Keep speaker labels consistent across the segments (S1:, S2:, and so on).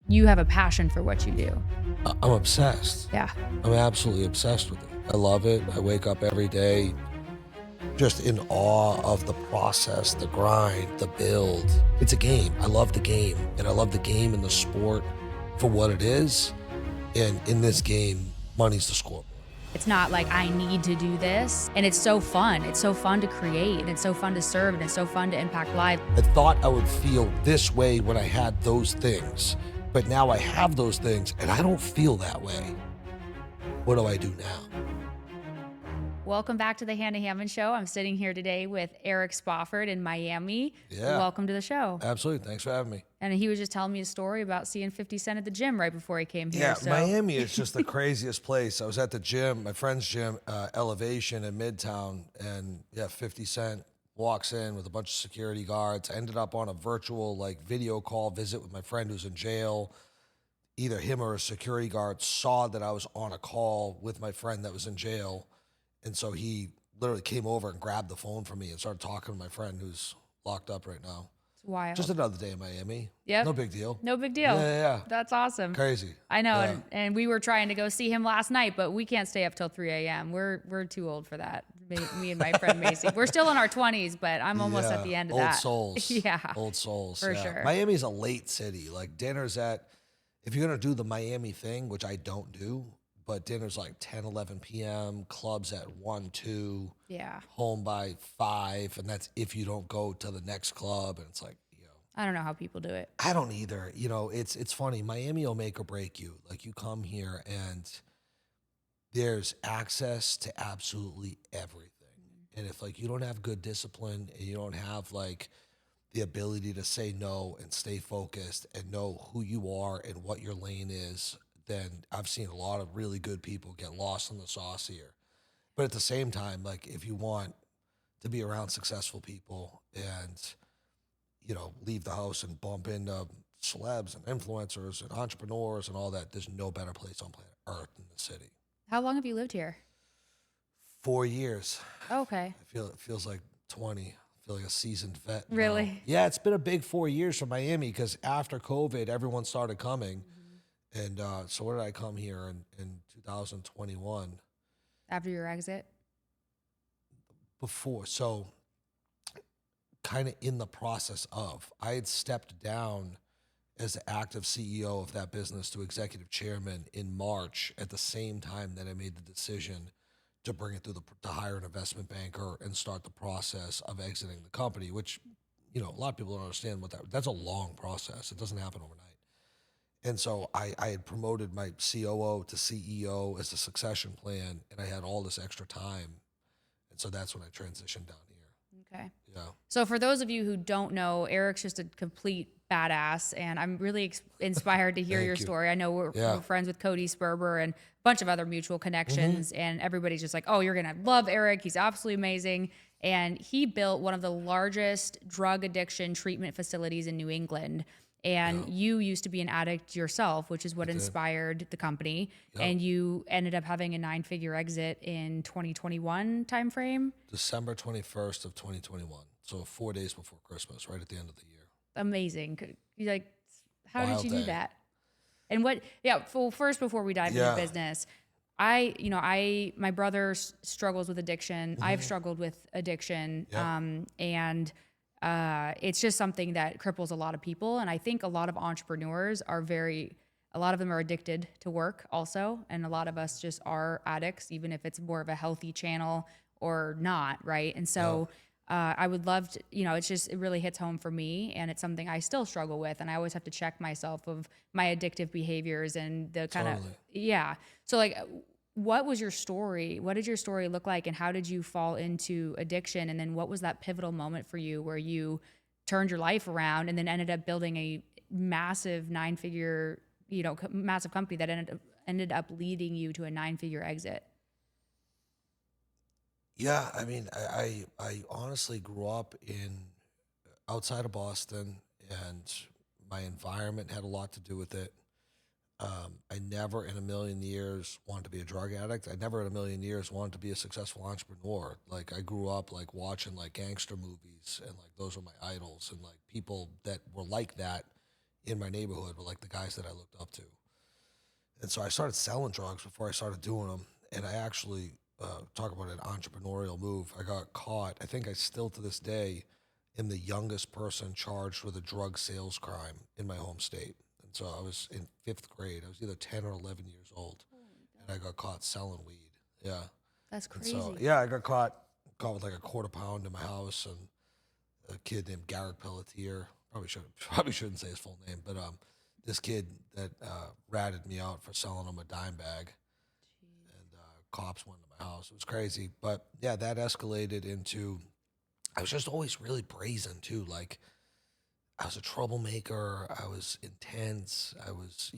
S1: you have a passion for what you do.
S2: I'm obsessed.
S1: Yeah.
S2: I'm absolutely obsessed with it. I love it. I wake up every day just in awe of the process, the grind, the build. It's a game. I love the game, and I love the game and the sport for what it is. And in this game, money's the scoreboard.
S1: It's not like I need to do this. And it's so fun. It's so fun to create, and it's so fun to serve, and it's so fun to impact lives.
S2: I thought I would feel this way when I had those things, but now I have those things and I don't feel that way. What do I do now?
S1: Welcome back to the Hannah Hammond Show. I'm sitting here today with Eric Spofford in Miami.
S2: Yeah.
S1: Welcome to the show.
S2: Absolutely. Thanks for having me.
S1: And he was just telling me a story about seeing 50 Cent at the gym right before he came here.
S2: Yeah,
S1: So
S2: Miami is just the craziest place. I was at the gym, my friend's gym, Elevation in Midtown, and 50 Cent walks in with a bunch of security guards. I ended up on a virtual video call visit with my friend who's in jail. Either him or a security guard saw that I was on a call with my friend that was in jail. And so he literally came over and grabbed the phone from me and started talking to my friend who's locked up right now.
S1: It's wild.
S2: Just another day in Miami.
S1: Yep.
S2: No big deal.
S1: No big deal.
S2: Yeah.
S1: That's awesome.
S2: Crazy.
S1: I know.
S2: Yeah.
S1: And we were trying to go see him last night, but we can't stay up till 3 a.m. We're too old for that. Me and my friend Macy. We're still in our 20s, but I'm almost at the end of
S2: Old
S1: that.
S2: souls.
S1: Yeah.
S2: Old souls.
S1: For
S2: yeah.
S1: sure.
S2: Miami's a late city. Like dinner's if you're going to do the Miami thing, which I don't do, but dinner's like 10, 11 p.m., clubs at 1, 2,
S1: Yeah.
S2: home by 5, and that's if you don't go to the next club. And it's like,
S1: I don't know how people do it.
S2: I don't either. It's funny. Miami will make or break you. Like you come here and there's access to absolutely everything. And if you don't have good discipline and you don't have the ability to say no and stay focused and know who you are and what your lane is, then I've seen a lot of really good people get lost in the sauce here. But at the same time, if you want to be around successful people and, leave the house and bump into celebs and influencers and entrepreneurs and all that, there's no better place on planet Earth than the city.
S1: How long have you lived here?
S2: 4 years.
S1: Okay.
S2: It feels like 20. I feel like a seasoned vet now.
S1: Really?
S2: Yeah, it's been a big 4 years for Miami because after COVID, everyone started coming. And so where did I come here in 2021?
S1: After your exit?
S2: Before. So kind of in the process of. I had stepped down as the active CEO of that business to executive chairman in March at the same time that I made the decision to bring it through to hire an investment banker and start the process of exiting the company, which, a lot of people don't understand that's a long process. It doesn't happen overnight. And so I had promoted my COO to CEO as a succession plan, and I had all this extra time. And so that's when I transitioned down here.
S1: Okay.
S2: Yeah.
S1: So for those of you who don't know, Eric's just a complete badass, and I'm really inspired to hear your story. I know we're friends with Cody Sperber and a bunch of other mutual connections, and everybody's just like, oh, you're going to love Eric. He's absolutely amazing. And he built one of the largest drug addiction treatment facilities in New England. And you used to be an addict yourself, which is what inspired the company. Yep. And you ended up having a 9-figure exit in 2021 timeframe.
S2: December 21st of 2021. So 4 days before Christmas, right at the end of the year.
S1: Amazing. How
S2: Wild
S1: did you do
S2: day.
S1: that? And well, first, before we dive into business, my brother struggles with addiction. I've struggled with addiction. And it's just something that cripples a lot of people. And I think a lot of entrepreneurs a lot of them are addicted to work also. And a lot of us just are addicts, even if it's more of a healthy channel or not. Right. And so I would love to, it really hits home for me, and it's something I still struggle with. And I always have to check myself of my addictive behaviors and the kind of, So what was your story? What did your story look like, and how did you fall into addiction? And then what was that pivotal moment for you where you turned your life around and then ended up building a massive 9-figure, massive company that ended up leading you to a 9-figure exit?
S2: Yeah, I mean, I honestly grew up outside of Boston, and my environment had a lot to do with it. I never in a million years wanted to be a drug addict. I never in a million years wanted to be a successful entrepreneur. I grew up watching gangster movies, and those were my idols, and people that were like that in my neighborhood were like the guys that I looked up to. And so I started selling drugs before I started doing them. And I actually, talk about an entrepreneurial move. I got caught. I think I still to this day am the youngest person charged with a drug sales crime in my home state. And so I was in 5th grade. I was either 10 or 11 years old. And I got caught selling weed. Yeah.
S1: That's
S2: And
S1: crazy.
S2: so, yeah, I got caught with like a quarter pound in my house, and a kid named Garrett Pelletier. Probably shouldn't say his full name, but this kid that ratted me out for selling him a dime bag, and cops went to my house. It was crazy, but yeah, that escalated into. I was just always really brazen too. Like I was a troublemaker. I was intense. I was,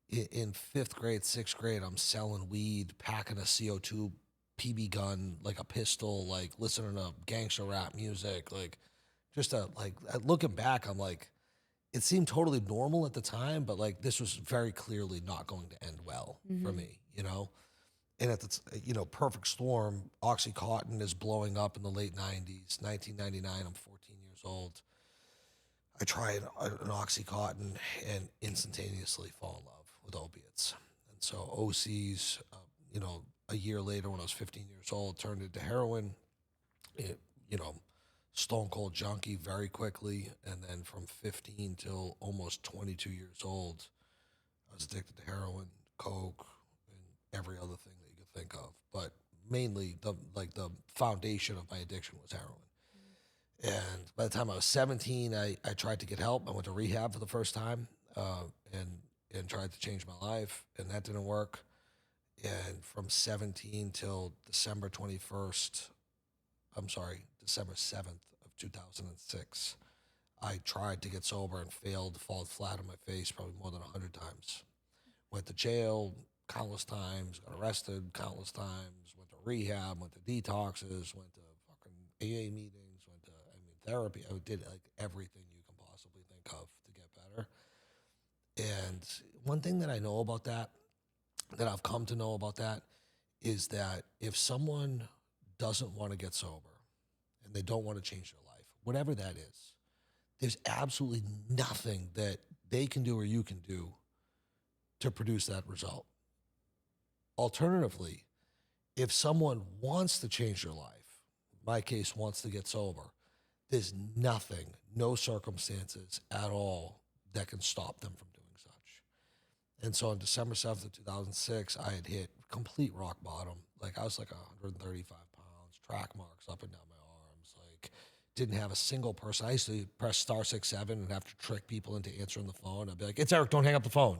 S2: in 5th grade, 6th grade, I'm selling weed, packing a CO2 PB gun, like a pistol, like listening to gangster rap music, like just looking back, I'm like, it seemed totally normal at the time, but like this was very clearly not going to end well for me, And at the, perfect storm, Oxycontin is blowing up in the late 90s, 1999, I'm 14 years old. I try an Oxycontin and instantaneously fall in love with opiates. And so OCs, a year later when I was 15 years old, turned into heroin, it, you know, stone cold junkie very quickly. And then from 15 till almost 22 years old, I was addicted to heroin, coke, and every other thing that you could think of. But mainly the foundation of my addiction was heroin. And by the time I was 17, I tried to get help. I went to rehab for the first time, and tried to change my life, and that didn't work. And from 17 till December 7th of 2006, I tried to get sober and failed, fallen flat on my face probably more than 100 times. Went to jail countless times, got arrested countless times, went to rehab, went to detoxes, went to fucking AA meetings, went to therapy. I did like everything you can possibly think of to get better. And one thing that I know about that I've come to know about that, is that if someone doesn't want to get sober and they don't want to change their life, whatever that is, there's absolutely nothing that they can do or you can do to produce that result. Alternatively, if someone wants to change their life, in my case, wants to get sober, there's nothing, no circumstances at all that can stop them from doing such. And so on December 7th of 2006, I had hit complete rock bottom. Like I was like 135 pounds, track marks up and down my arms, like didn't have a single person. I used to press *67 and have to trick people into answering the phone. I'd be like, "It's Eric, don't hang up the phone."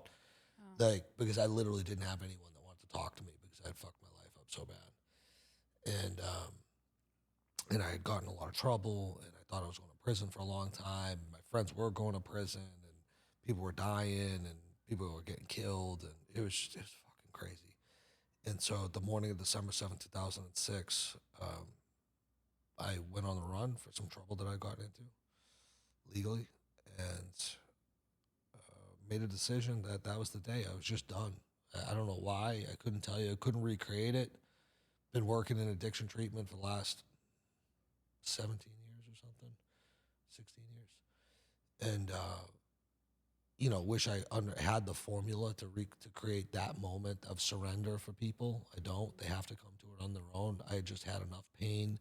S2: Like, because I literally didn't have anyone that wanted to talk to me because I had fucked my life up so bad. And I had gotten in a lot of trouble, and I thought I was going to prison for a long time. My friends were going to prison, and people were dying, and people were getting killed, and it was fucking crazy. And so the morning of December 7th, 2006, I went on the run for some trouble that I got into legally, and made a decision that that was the day. I was just done. I don't know why. I couldn't tell you. I couldn't recreate it. Been working in addiction treatment for the last 17 years or something, 16 years. And, wish I had the formula to create that moment of surrender for people. I don't. They have to come to it on their own. I had just had enough pain.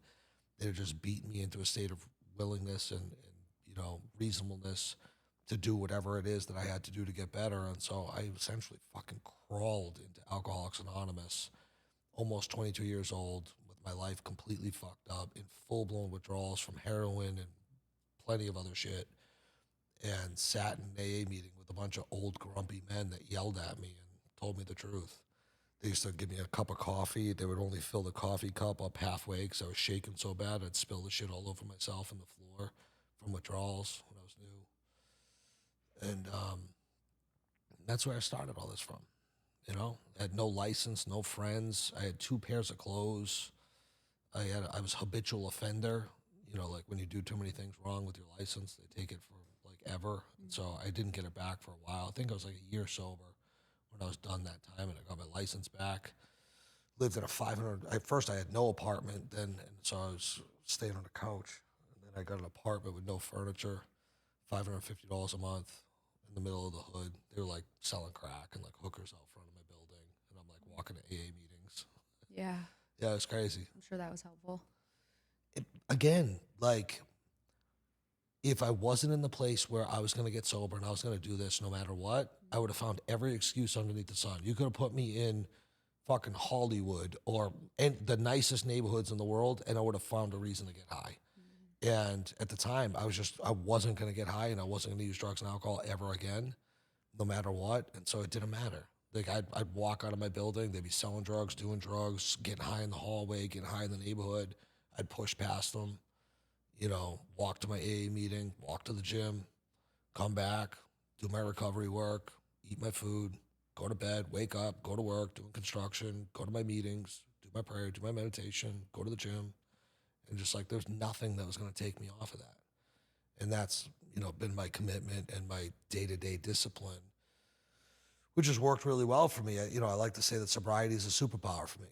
S2: They had just beaten me into a state of willingness and reasonableness to do whatever it is that I had to do to get better. And so I essentially fucking crawled into Alcoholics Anonymous, almost 22 years old, with my life completely fucked up, in full-blown withdrawals from heroin and plenty of other shit, and sat in an AA meeting with a bunch of old grumpy men that yelled at me and told me the truth. They used to give me a cup of coffee. They would only fill the coffee cup up halfway because I was shaking so bad I'd spill the shit all over myself on the floor from withdrawals when I was new. And that's where I started all this from. I had no license, no friends. I had 2 pairs of clothes. I was habitual offender. Like when you do too many things wrong with your license, they take it for like ever. And so I didn't get it back for a while. I think I was like a year sober when I was done that time, and I got my license back. Lived in a 500. At first, I had no apartment, and so I was staying on a couch. And then I got an apartment with no furniture, $550 a month. in the middle of the hood. They were like selling crack and like hookers out front of my building, and I'm like walking to AA meetings.
S1: Yeah.
S2: Yeah, it was crazy.
S1: I'm sure that was helpful.
S2: Again, like if I wasn't in the place where I was going to get sober and I was going to do this no matter what, I would have found every excuse underneath the sun. You could have put me in fucking Hollywood or in the nicest neighborhoods in the world, and I would have found a reason to get high. And at the time, I wasn't going to get high, and I wasn't going to use drugs and alcohol ever again, no matter what. And so it didn't matter. Like I'd walk out of my building, they'd be selling drugs, doing drugs, getting high in the hallway, getting high in the neighborhood. I'd push past them, walk to my AA meeting, walk to the gym, come back, do my recovery work, eat my food, go to bed, wake up, go to work, doing construction, go to my meetings, do my prayer, do my meditation, go to the gym. And just like there's nothing that was going to take me off of that. And that's, been my commitment and my day-to-day discipline, which has worked really well for me. I like to say that sobriety is a superpower for me.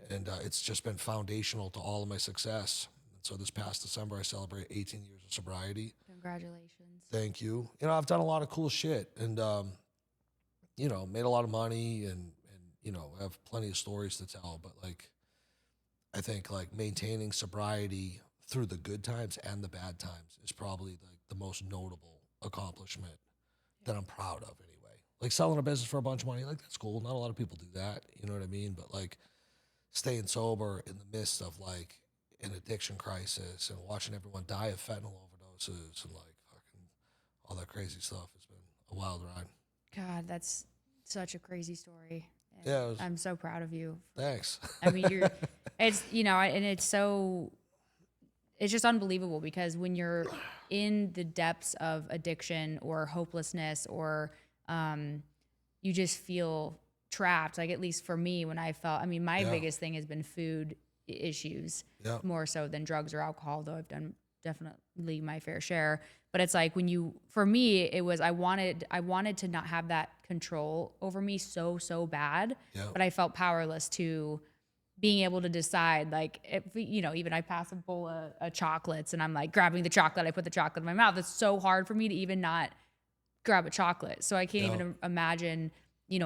S2: And it's just been foundational to all of my success. And so this past December, I celebrate 18 years of sobriety.
S1: Congratulations.
S2: Thank you. I've done a lot of cool shit and, made a lot of money and I have plenty of stories to tell. But like, I think like maintaining sobriety through the good times and the bad times is probably like the most notable accomplishment that I'm proud of anyway. Like selling a business for a bunch of money, like that's cool. Not a lot of people do that. You know what I mean? But like staying sober in the midst of like an addiction crisis and watching everyone die of fentanyl overdoses and like fucking all that crazy stuff has been a wild ride.
S1: God, that's such a crazy story. And
S2: Yeah,
S1: I'm so proud of you.
S2: Thanks.
S1: I mean, it's, and it's just unbelievable because when you're in the depths of addiction or hopelessness or you just feel trapped, like at least for me when my biggest thing has been food issues more so than drugs or alcohol, though I've done definitely my fair share. But it's like for me, it was, I wanted to not have that control over me so bad, but I felt powerless to being able to decide, like, if, even I pass a bowl of chocolates and I'm like grabbing the chocolate, I put the chocolate in my mouth. It's so hard for me to even not grab a chocolate. So I can't even imagine,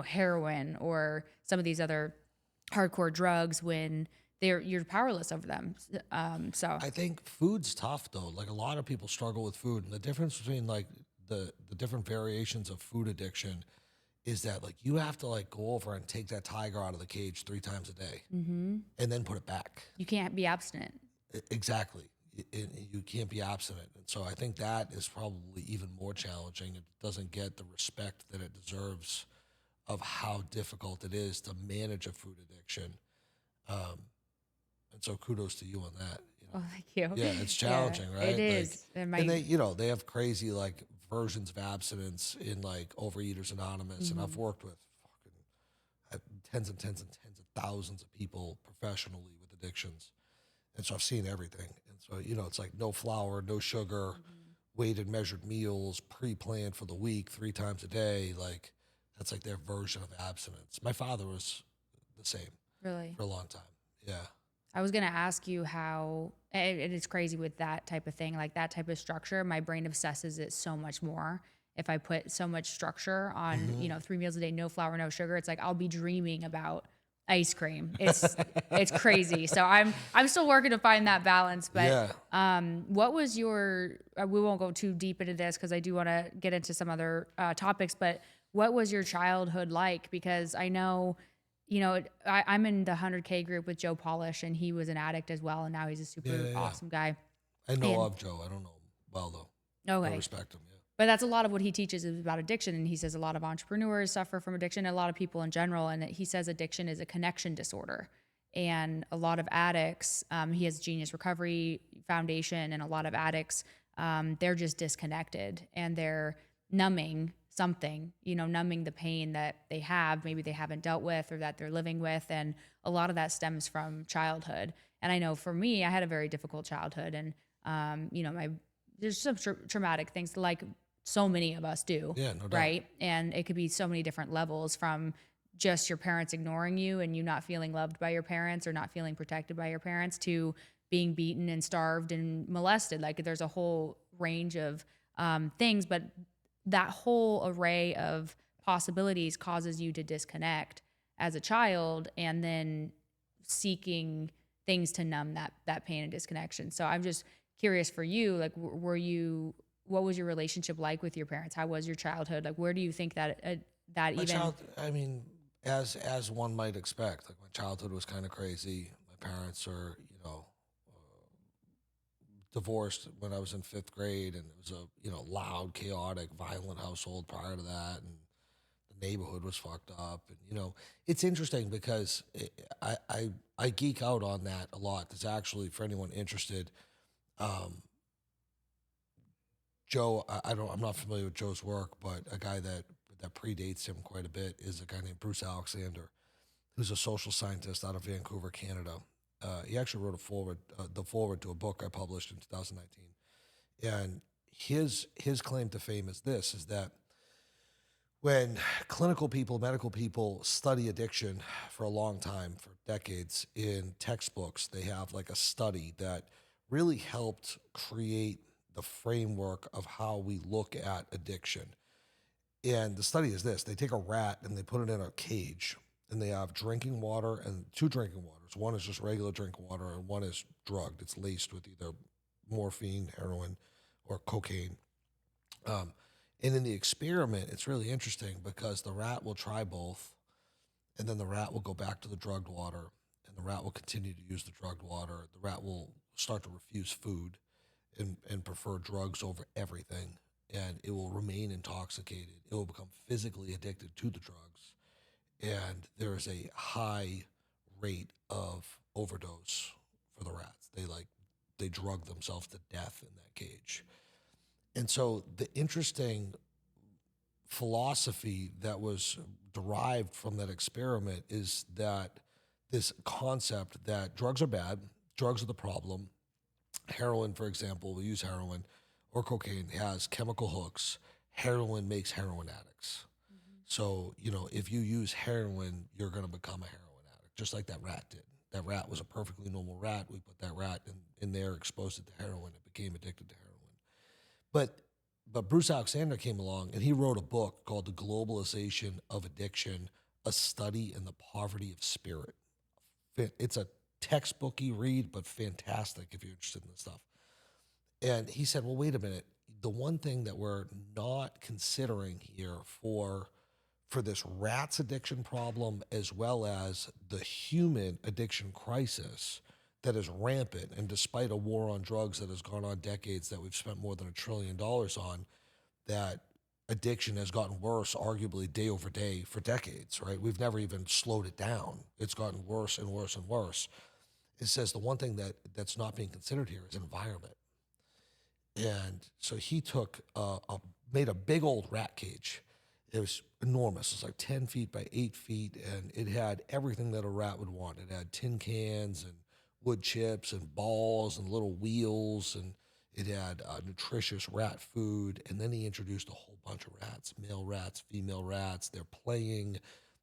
S1: heroin or some of these other hardcore drugs when you're powerless over them. So
S2: I think food's tough though. Like a lot of people struggle with food, and the difference between like the different variations of food addiction is that like you have to like go over and take that tiger out of the cage 3 times a day and then put it back.
S1: You can't be abstinent.
S2: Exactly. You can't be abstinent. And so I think that is probably even more challenging. It doesn't get the respect that it deserves of how difficult it is to manage a food addiction. And so kudos to you on that.
S1: Oh, thank you.
S2: Yeah, it's challenging, right?
S1: It is.
S2: Like, and they have crazy like versions of abstinence in like Overeaters Anonymous, and I've worked with tens and tens and tens of thousands of people professionally with addictions, and so I've seen everything. And so it's like no flour, no sugar, weighted measured meals, pre-planned for the week 3 times a day. Like that's like their version of abstinence. My father was the same.
S1: Really?
S2: For a long time. Yeah.
S1: I was going to ask you how, and it's crazy with that type of thing, like that type of structure, my brain obsesses it so much more. If I put so much structure on, 3 meals a day, no flour, no sugar, it's like I'll be dreaming about ice cream. It's crazy. So I'm still working to find that balance. But what was we won't go too deep into this because I do want to get into some other topics. But what was your childhood like? Because I know. I'm in the 100K group with Joe Polish, and he was an addict as well, and now he's a super awesome guy.
S2: I know of Joe. I don't know him well, though.
S1: Okay.
S2: I respect him,
S1: But that's a lot of what he teaches is about addiction, and he says a lot of entrepreneurs suffer from addiction, and a lot of people in general, and he says addiction is a connection disorder. And a lot of addicts, he has Genius Recovery Foundation, and a lot of addicts, they're just disconnected, and they're numbing something, numbing the pain that they have, maybe they haven't dealt with or that they're living with. And a lot of that stems from childhood. And I know for me, I had a very difficult childhood, and, there's some traumatic things like so many of us do.
S2: Yeah, no doubt.
S1: Right. And it could be so many different levels, from just your parents ignoring you and you not feeling loved by your parents or not feeling protected by your parents, to being beaten and starved and molested. Like there's a whole range of things, but that whole array of possibilities causes you to disconnect as a child, and then seeking things to numb that pain and disconnection. So I'm just curious for you, like, what was your relationship like with your parents? How was your childhood? Like, where do you think that that
S2: My
S1: even?
S2: child, I mean, as one might expect, like my childhood was kind of crazy. My parents are, divorced when I was in fifth grade, and it was a loud, chaotic, violent household prior to that, and the neighborhood was fucked up. And it's interesting because I geek out on that a lot. There's actually, for anyone interested, um, Joe. I'm not familiar with Joe's work, but a guy that predates him quite a bit is a guy named Bruce Alexander, who's a social scientist out of Vancouver, Canada. He actually wrote the forward to a book I published in 2019. And his claim to fame is this: is that when clinical people, medical people study addiction for a long time, for decades, in textbooks, they have like a study that really helped create the framework of how we look at addiction. And the study is this: they take a rat and they put it in a cage, and they have drinking water and two drinking waters. One is just regular drinking water, and one is drugged. It's laced with either morphine, heroin, or cocaine. Um, and in the experiment, it's really interesting because the rat will try both, and then the rat will go back to the drugged water, and the rat will continue to use the drugged water. The rat will start to refuse food and prefer drugs over everything, and it will remain intoxicated. It will become physically addicted to the drugs, and there is a high rate of overdose for the rats. They drug themselves to death in that cage. And so the interesting philosophy that was derived from that experiment is that this concept that drugs are bad, drugs are the problem. Heroin, for example, we use heroin, or cocaine has chemical hooks. Heroin makes heroin addicts. So, if you use heroin, you're going to become a heroin addict, just like that rat did. That rat was a perfectly normal rat. We put that rat in there, exposed it to heroin. It became addicted to heroin. But Bruce Alexander came along and he wrote a book called The Globalization of Addiction, a study in the poverty of spirit. It's a textbooky read, but fantastic if you're interested in this stuff. And he said, well, wait a minute. The one thing that we're not considering here for this rat's addiction problem, as well as the human addiction crisis that is rampant, and despite a war on drugs that has gone on decades, that we've spent more than $1 trillion on, that addiction has gotten worse, arguably day over day for decades, right? We've never even slowed it down. It's gotten worse and worse and worse. It says the one thing that's not being considered here is environment. And so he made a big old rat cage. It was enormous. It was like 10 feet by 8 feet, and it had everything that a rat would want. It had tin cans and wood chips and balls and little wheels, and it had nutritious rat food. And then he introduced a whole bunch of rats, male rats, female rats. They're playing,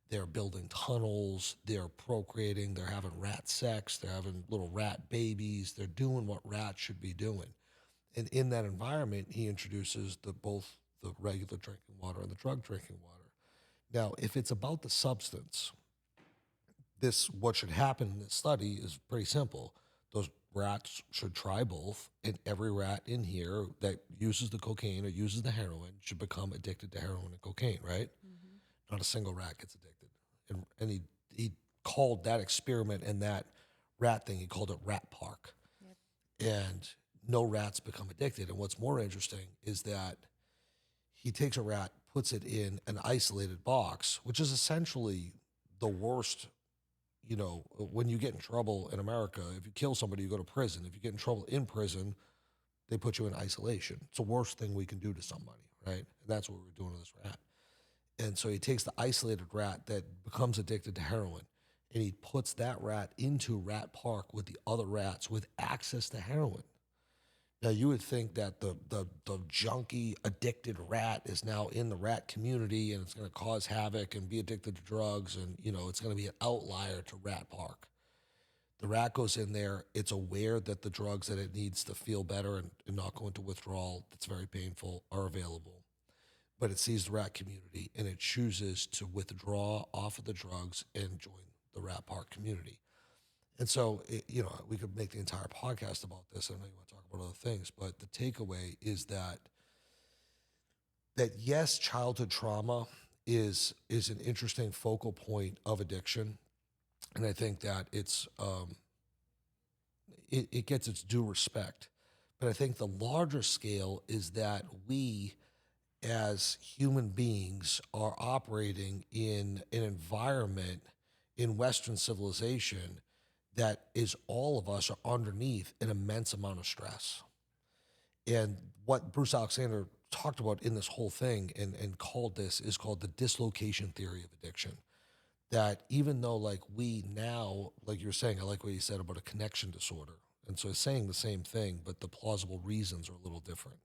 S2: they're building tunnels, they're procreating, they're having rat sex, they're having little rat babies. They're doing what rats should be doing. And in that environment, he introduces both the regular drinking water and the drug drinking water. Now, if it's about the substance, what should happen in this study is pretty simple. Those rats should try both, and every rat in here that uses the cocaine or uses the heroin should become addicted to heroin and cocaine, right? Not a single rat gets addicted. And he called that experiment and that rat thing, he called it Rat Park. And no rats become addicted. And what's more interesting is that he takes a rat, puts it in an isolated box, which is essentially the worst. When you get in trouble in America, if you kill somebody, you go to prison. If you get in trouble in prison, they put you in isolation. It's the worst thing we can do to somebody, right? And that's what we're doing to this rat. And so he takes the isolated rat that becomes addicted to heroin, and he puts that rat into Rat Park with the other rats with access to heroin. Now, you would think that the junkie addicted rat is now in the rat community and it's going to cause havoc and be addicted to drugs, and it's going to be an outlier to Rat Park. The rat goes in there, it's aware that the drugs that it needs to feel better and not go into withdrawal, that's very painful, are available. but it sees the rat community and it chooses to withdraw off of the drugs and join the rat park community. And so, we could make the entire podcast about this. I know you want to talk about other things, but the takeaway is that yes, childhood trauma is an interesting focal point of addiction, and I think that it gets its due respect. But I think the larger scale is that we, as human beings, are operating in an environment in Western civilization that is all of us are underneath an immense amount of stress. And what Bruce Alexander talked about in this whole thing and called the dislocation theory of addiction. That even though like we now, like you're saying, I like what you said about a connection disorder. And so it's saying the same thing, but the plausible reasons are a little different.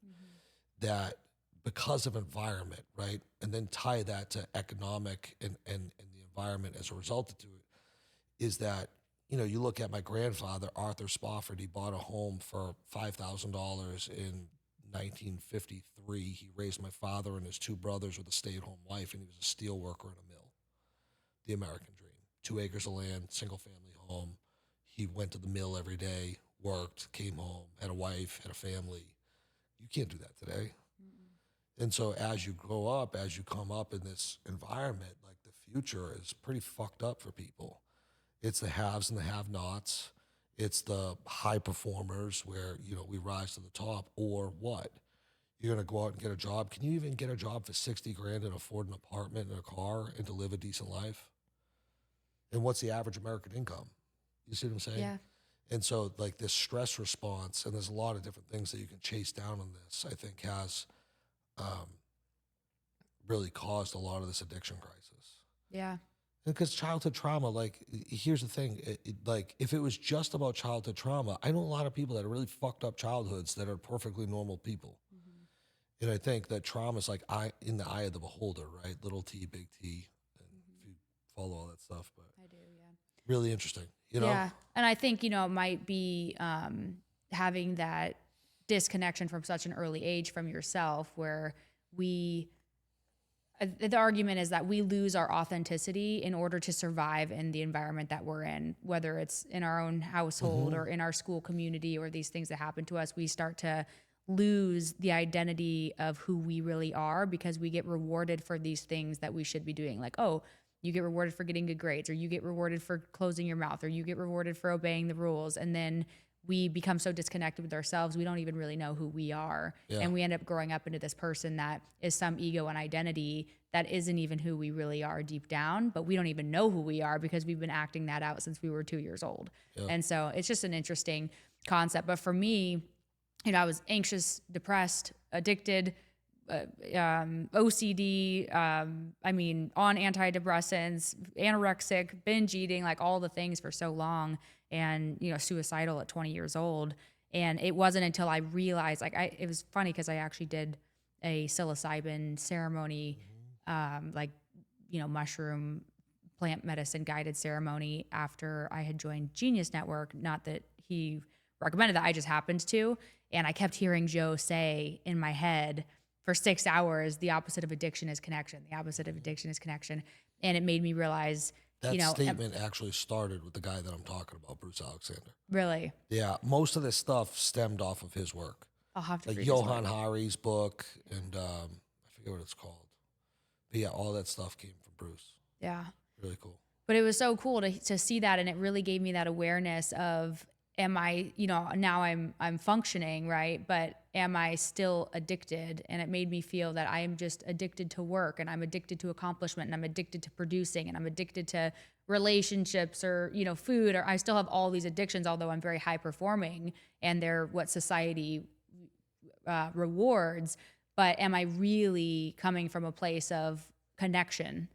S2: That because of environment, right? And then tie that to economic and the environment as a result of it, is that, you look at my grandfather, Arthur Spofford, he bought a home for $5,000 in 1953. He raised my father and his two brothers with a stay-at-home wife, and he was a steel worker in a mill. The American dream. 2 acres of land, single-family home. He went to the mill every day, worked, came home, had a wife, had a family. You can't do that today. And so as you grow up, as you come up in this environment, like the future is pretty fucked up for people. It's the haves and the have-nots. It's the high performers where, we rise to the top. Or what? You're going to go out and get a job. Can you even get a job for 60 grand and afford an apartment and a car and to live a decent life? And what's the average American income? You see what I'm saying?
S1: Yeah.
S2: And so like this stress response, and there's a lot of different things that you can chase down on this, I think has really caused a lot of this addiction crisis.
S1: Yeah.
S2: Because childhood trauma, like, here's the thing, like, if it was just about childhood trauma, I know a lot of people that are really fucked up childhoods that are perfectly normal people. And I think that trauma is like in the eye of the beholder, right? Little t, big T, and if you follow all that stuff. But
S1: I do, yeah.
S2: Really interesting,
S1: Yeah, and I think, it might be having that disconnection from such an early age from yourself where the argument is that we lose our authenticity in order to survive in the environment that we're in, whether it's in our own household or in our school community or these things that happen to us. We start to lose the identity of who we really are because we get rewarded for these things that we should be doing. Like, oh, you get rewarded for getting good grades, or you get rewarded for closing your mouth, or you get rewarded for obeying the rules. And then we become so disconnected with ourselves, we don't even really know who we are.
S2: Yeah.
S1: And we end up growing up into this person that is some ego and identity that isn't even who we really are deep down, but we don't even know who we are because we've been acting that out since we were 2 years old.
S2: Yeah.
S1: And so it's just an interesting concept. But for me, I was anxious, depressed, addicted, OCD, on antidepressants, anorexic, binge eating, like all the things for so long, and, suicidal at 20 years old. And it wasn't until I realized, it was funny because I actually did a psilocybin ceremony, mushroom plant medicine guided ceremony after I had joined Genius Network. Not that he recommended that, I just happened to. And I kept hearing Joe say in my head for 6 hours, the opposite of addiction is connection. The opposite of addiction is connection. And it made me realize,
S2: that statement actually started with the guy that I'm talking about, Bruce Alexander.
S1: Really?
S2: Yeah. Most of this stuff stemmed off of his work.
S1: I'll have to
S2: like
S1: read
S2: Johann Hari's book, and I forget what it's called. But yeah, all that stuff came from Bruce.
S1: Yeah.
S2: Really cool.
S1: But it was so cool to see that, and it really gave me that awareness of, am I, now I'm functioning, right? But am I still addicted? And it made me feel that I am just addicted to work, and I'm addicted to accomplishment, and I'm addicted to producing, and I'm addicted to relationships or, food, or I still have all these addictions, although I'm very high performing and they're what society rewards. But am I really coming from a place of connection,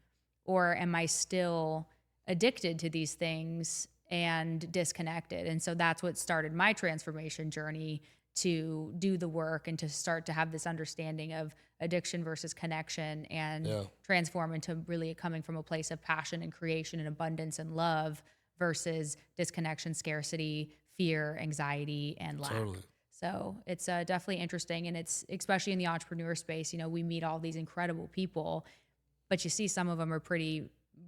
S1: or am I still addicted to these things and disconnected? And so that's what started my transformation journey, to do the work and to start to have this understanding of addiction versus connection, and transform into really coming from a place of passion and creation and abundance and love versus disconnection, scarcity, fear, anxiety, and lack.
S2: Totally.
S1: So it's definitely interesting. And it's especially in the entrepreneur space, we meet all these incredible people, but you see some of them are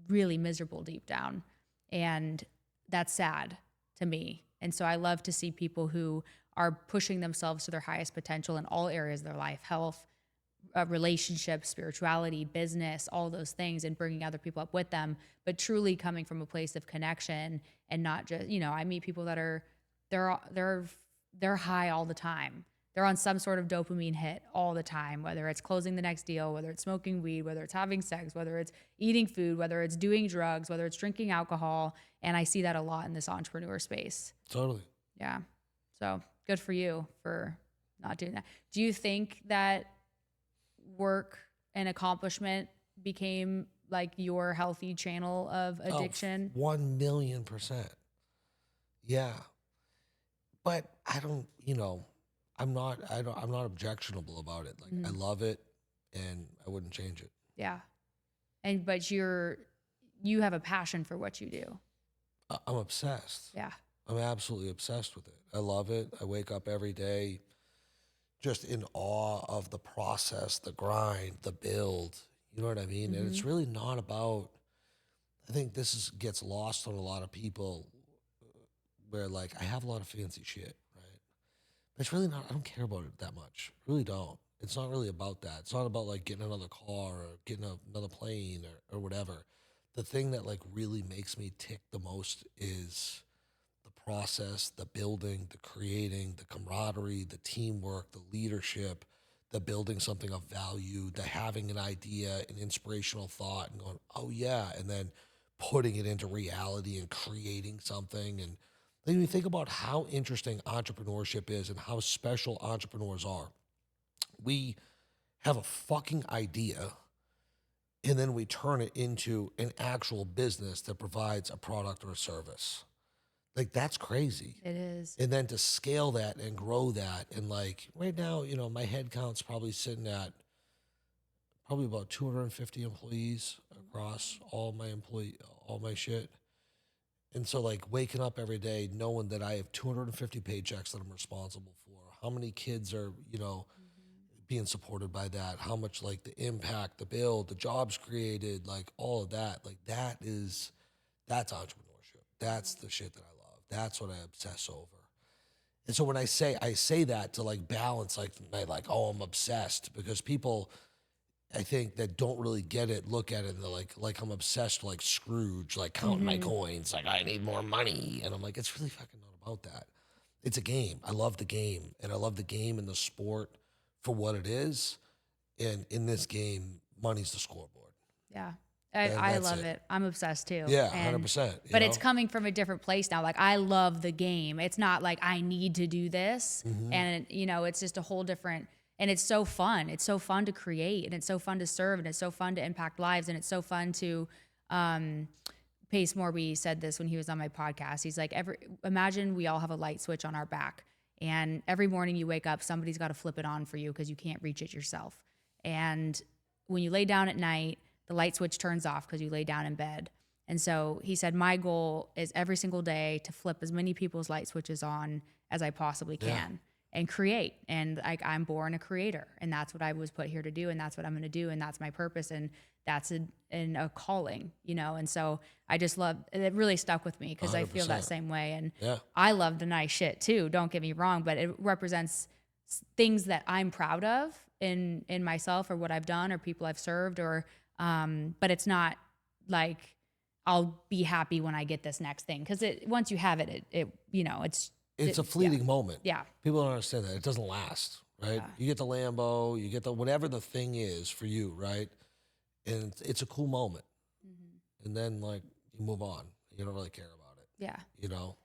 S1: really miserable deep down. And that's sad to me. And so I love to see people who are pushing themselves to their highest potential in all areas of their life, health, relationships, spirituality, business, all those things, and bringing other people up with them, but truly coming from a place of connection and not just, I meet people that they're high all the time. They're on some sort of dopamine hit all the time, whether it's closing the next deal, whether it's smoking weed, whether it's having sex, whether it's eating food, whether it's doing drugs, whether it's drinking alcohol. And I see that a lot in this entrepreneur space.
S2: Totally.
S1: Yeah. So good for you for not doing that. Do you think that work and accomplishment became like your healthy channel of addiction?
S2: 1,000,000%. Yeah. But I'm not objectionable about it. Like I love it and I wouldn't change it.
S1: Yeah. But you have a passion for what you do.
S2: I'm obsessed.
S1: Yeah.
S2: I'm absolutely obsessed with it. I love it. I wake up every day just in awe of the process, the grind, the build. You know what I mean? And it's really not about, I think gets lost on a lot of people where like I have a lot of fancy shit, right? But it's really not, I don't care about it that much. Really don't. It's not really about that. It's not about like getting another car or getting another plane or whatever. The thing that like really makes me tick the most is the process, the building, the creating, the camaraderie, the teamwork, the leadership, the building something of value, the having an idea, an inspirational thought and going, oh yeah, and then putting it into reality and creating something. And then you think about how interesting entrepreneurship is and how special entrepreneurs are. We have a fucking idea and then we turn it into an actual business that provides a product or a service. Like that's crazy.
S1: It is.
S2: And then to scale that and grow that. And like right now, my head count's probably sitting at probably about 250 employees across all my shit. And so like waking up every day knowing that I have 250 paychecks that I'm responsible for, how many kids are, being supported by that, how much like the impact, the build, the jobs created, like all of that, like that's entrepreneurship. That's the shit that I love. That's what I obsess over. And so when I say that to like balance, like, oh, I'm obsessed, because people, I think, that don't really get it, look at it and they're like I'm obsessed, like Scrooge, like counting my coins, like I need more money. And I'm like, it's really fucking not about that. It's a game. I love the game, and I love the game and the sport for what it is. And in this game, money's the scoreboard.
S1: Yeah. I love it. I'm obsessed too.
S2: Yeah, 100%.
S1: But it's coming from a different place now. Like I love the game. It's not like I need to do this. And it's just a whole different, and it's so fun. It's so fun to create, and it's so fun to serve, and it's so fun to impact lives, and it's so fun to, Pace Morby said this when he was on my podcast. He's like, imagine we all have a light switch on our back, and every morning you wake up, somebody's got to flip it on for you because you can't reach it yourself. And when you lay down at night, the light switch turns off because you lay down in bed. And so he said, my goal is every single day to flip as many people's light switches on as I possibly can and create. And I'm born a creator, and that's what I was put here to do. And that's what I'm going to do. And that's my purpose. And that's a calling, And so I just love it. Really stuck with me because I feel that same way. And I love the nice shit too. Don't get me wrong, but it represents things that I'm proud of in myself, or what I've done, or people I've served, or, but it's not like I'll be happy when I get this next thing. Cause once you have it, it's
S2: a fleeting moment.
S1: Yeah.
S2: People don't understand that. It doesn't last, right? Yeah. You get the Lambo, you get the, whatever the thing is for you, right? And it's a cool moment. And then like you move on. You don't really care about it.
S1: Yeah.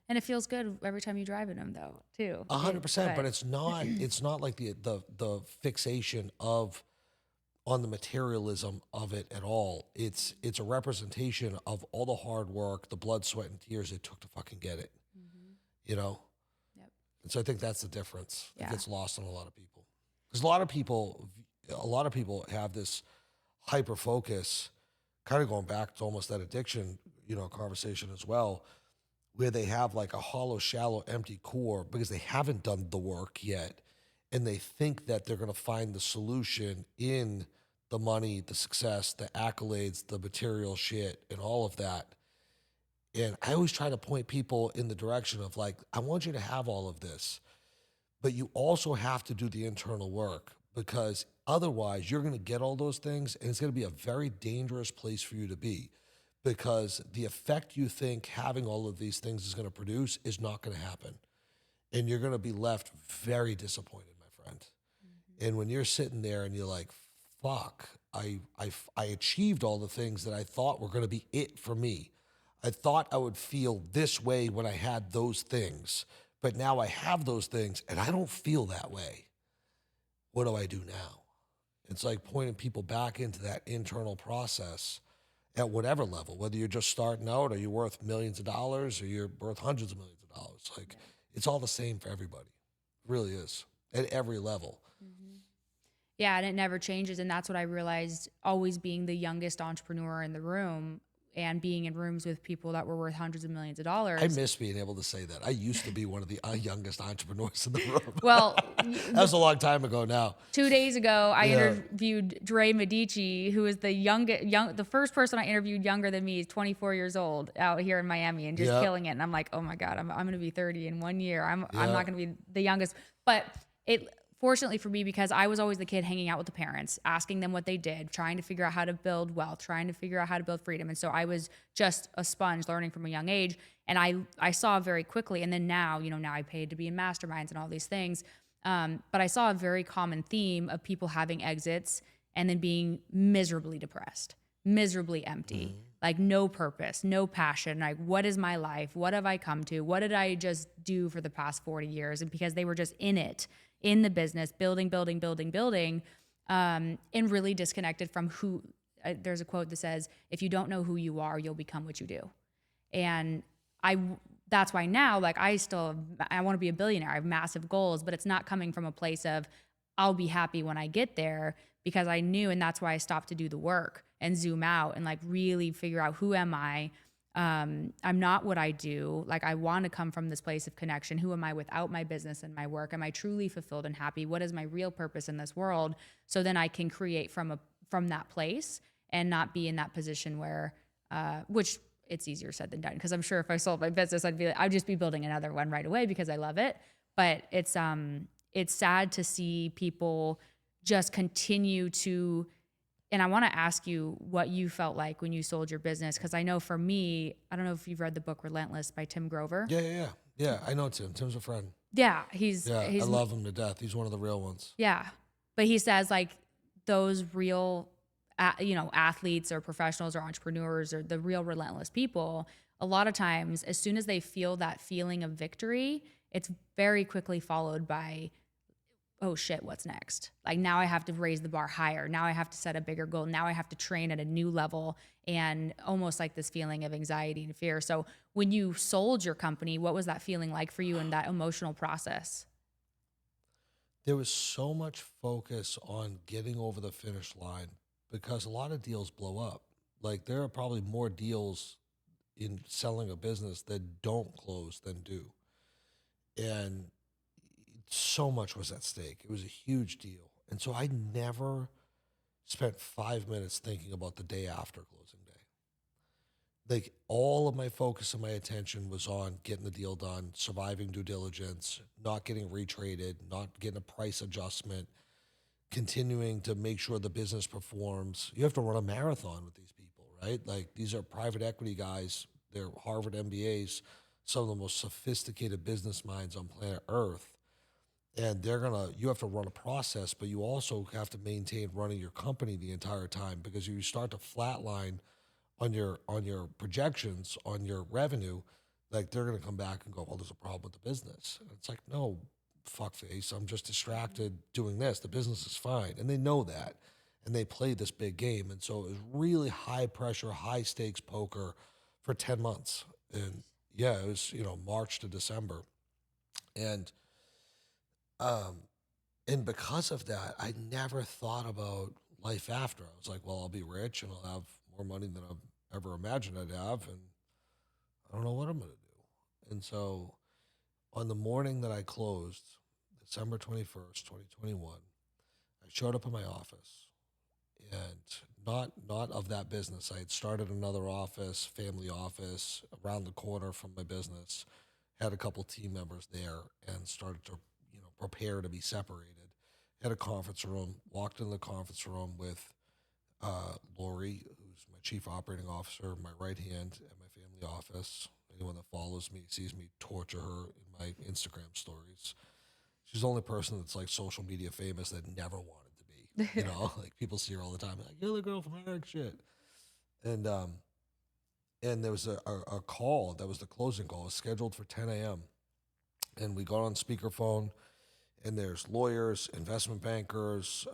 S1: And it feels good every time you drive in them though, too.
S2: 100%, but it's not like the fixation on the materialism of it at all. It's a representation of all the hard work, the blood, sweat, and tears it took to fucking get it. Yep. And so I think that's the difference. It gets lost on a lot of people. Because a lot of people have this hyper focus, kind of going back to almost that addiction, conversation as well, where they have like a hollow, shallow, empty core because they haven't done the work yet. And they think that they're going to find the solution in the money, the success, the accolades, the material shit, and all of that. And I always try to point people in the direction of like, I want you to have all of this, but you also have to do the internal work because otherwise you're going to get all those things and it's going to be a very dangerous place for you to be because the effect you think having all of these things is going to produce is not going to happen. And you're going to be left very disappointed, my friend. And when you're sitting there and you're like, fuck, I achieved all the things that I thought were going to be it for me. I thought I would feel this way when I had those things, but now I have those things and I don't feel that way. What do I do now? It's like pointing people back into that internal process at whatever level, whether you're just starting out or you're worth millions of dollars or you're worth hundreds of millions of dollars. Like it's all the same for everybody. It really is at every level.
S1: Yeah, and it never changes. And that's what I realized, always being the youngest entrepreneur in the room and being in rooms with people that were worth hundreds of millions of dollars.
S2: I miss being able to say that. I used to be one of the youngest entrepreneurs in the room.
S1: Well,
S2: that was a long time ago now.
S1: 2 days ago, I interviewed Dre Medici, who is the first person I interviewed younger than me. He's 24 years old out here in Miami and just killing it. And I'm like, oh my God, I'm going to be 30 in 1 year. I'm not going to be the youngest. But fortunately for me, because I was always the kid hanging out with the parents, asking them what they did, trying to figure out how to build wealth, trying to figure out how to build freedom. And so I was just a sponge learning from a young age. And I saw very quickly. And then now I paid to be in masterminds and all these things. But I saw a very common theme of people having exits and then being miserably depressed, miserably empty, like no purpose, no passion. Like, what is my life? What have I come to? What did I just do for the past 40 years? And because they were just in it, in the business, building, and really disconnected from who. There's a quote that says, if you don't know who you are, you'll become what you do. And that's why now, like, I want to be a billionaire. I have massive goals, but it's not coming from a place of I'll be happy when I get there, because I knew, and that's why I stopped to do the work and zoom out and like really figure out, who am I? I'm not what I do. Like, I want to come from this place of connection. Who am I without my business and my work? Am I truly fulfilled and happy? What is my real purpose in this world? So then I can create from that place and not be in that position where, which it's easier said than done. Because I'm sure if I sold my business, I'd just be building another one right away because I love it. But it's sad to see people just continue to. And I want to ask you what you felt like when you sold your business. Because I know for me, I don't know if you've read the book Relentless by Tim Grover.
S2: Yeah, I know Tim. Tim's a friend.
S1: Yeah,
S2: I love him to death. He's one of the real ones.
S1: Yeah, but he says like those real, athletes or professionals or entrepreneurs or the real relentless people, a lot of times, as soon as they feel that feeling of victory, it's very quickly followed by, oh shit, what's next? Like, now I have to raise the bar higher. Now I have to set a bigger goal. Now I have to train at a new level, and almost like this feeling of anxiety and fear. So when you sold your company, what was that feeling like for you in that emotional process?
S2: There was so much focus on getting over the finish line because a lot of deals blow up. Like, there are probably more deals in selling a business that don't close than do. And so much was at stake. It was a huge deal. And so I never spent 5 minutes thinking about the day after closing day. Like, all of my focus and my attention was on getting the deal done, surviving due diligence, not getting retraded, not getting a price adjustment, continuing to make sure the business performs. You have to run a marathon with these people, right? Like, these are private equity guys. They're Harvard MBAs, some of the most sophisticated business minds on planet Earth. And you have to run a process, but you also have to maintain running your company the entire time, because you start to flatline on your projections, on your revenue, like, they're going to come back and go, well, there's a problem with the business. And it's like, no, fuckface, I'm just distracted doing this. The business is fine. And they know that. And they play this big game. And so it was really high pressure, high stakes poker for 10 months. And yeah, it was, March to December. And because of that, I never thought about life after. I was like, well, I'll be rich and I'll have more money than I've ever imagined I'd have, and I don't know what I'm going to do. And so on the morning that I closed, December 21st, 2021, I showed up in my office, and not of that business. I had started another office, family office, around the corner from my business. Had a couple team members there and started to, prepare to be separated. Had a conference room, walked in the conference room with Lori, who's my chief operating officer, my right hand at my family office. Anyone that follows me sees me torture her in my Instagram stories. She's the only person that's like social media famous that never wanted to be. Like people see her all the time, like, you're the girl from Eric shit. And there was a call that was the closing call. It was scheduled for 10 a.m. And we got on speakerphone, and there's lawyers, investment bankers,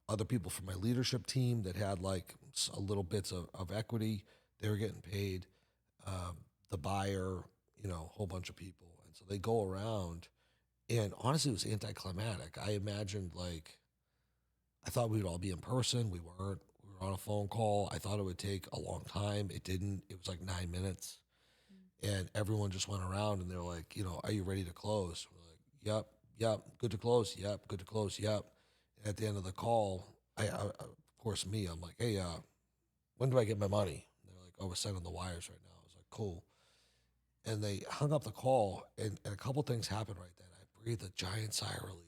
S2: other people from my leadership team that had like a little bits of equity. They were getting paid. The buyer, a whole bunch of people. And so they go around, and honestly, it was anticlimactic. I imagined I thought we would all be in person. We weren't. We were on a phone call. I thought it would take a long time. It didn't. It was like 9 minutes. And everyone just went around and they're like, are you ready to close? We're like, yep, good to close. Yep, good to close. Yep. And at the end of the call, I of course, I'm like, hey, when do I get my money? And they're like, oh, we're sending the wires right now. I was like, cool. And they hung up the call, and a couple things happened right then. I breathed a giant sigh of relief.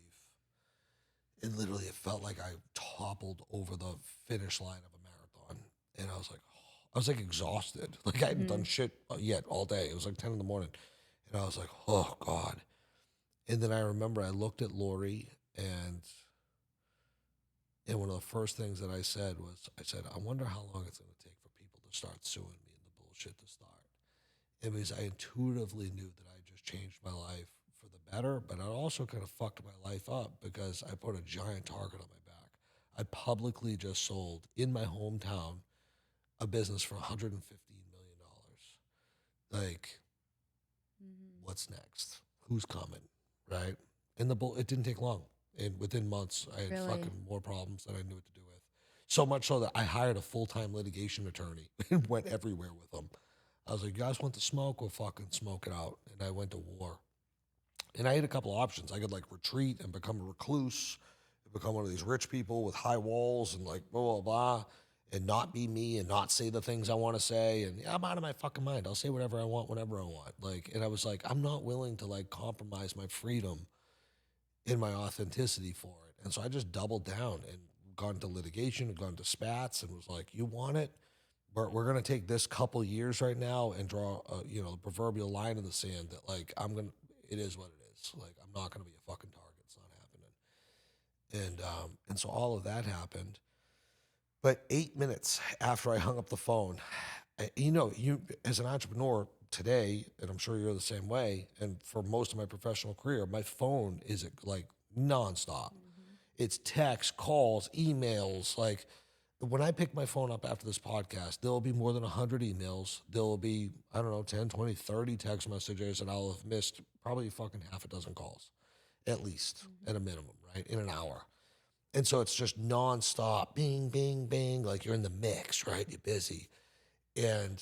S2: And literally, it felt like I toppled over the finish line of a marathon. And I was like exhausted. Like I hadn't done shit yet all day. It was like 10 in the morning. And I was like, oh God. And then I remember I looked at Lori, and one of the first things that I said was, I wonder how long it's going to take for people to start suing me and the bullshit to start. And because I intuitively knew that I just changed my life for the better, but I also kind of fucked my life up because I put a giant target on my back. I publicly just sold in my hometown a business for $115 million. Like, what's next? Who's coming? Right? And it didn't take long. And within months, I had fucking more problems than I knew what to do with. So much so that I hired a full-time litigation attorney and went everywhere with them. I was like, you guys want to smoke? We'll fucking smoke it out. And I went to war. And I had a couple of options. I could like retreat and become a recluse, become one of these rich people with high walls and like blah, blah, blah, and not be me and not say the things I want to say. And I'm out of my fucking mind. I'll say whatever I want, whenever I want. And I was like, I'm not willing to like compromise my freedom in my authenticity for it. And so I just doubled down and gone to litigation and gone to spats and was like, you want it? We're going to take this couple years right now and draw, the proverbial line in the sand that like, it is what it is. Like, I'm not going to be a fucking target. It's not happening. And so all of that happened. But 8 minutes after I hung up the phone, you as an entrepreneur today, and I'm sure you're the same way, and for most of my professional career, my phone is like nonstop. It's text, calls, emails. Like when I pick my phone up after this podcast, there will be more than 100 emails. There will be, I don't know, 10, 20, 30 text messages, and I'll have missed probably fucking half a dozen calls, at least, at a minimum, right, in an hour. And so it's just nonstop, bing, bing, bing, like you're in the mix, right? You're busy. And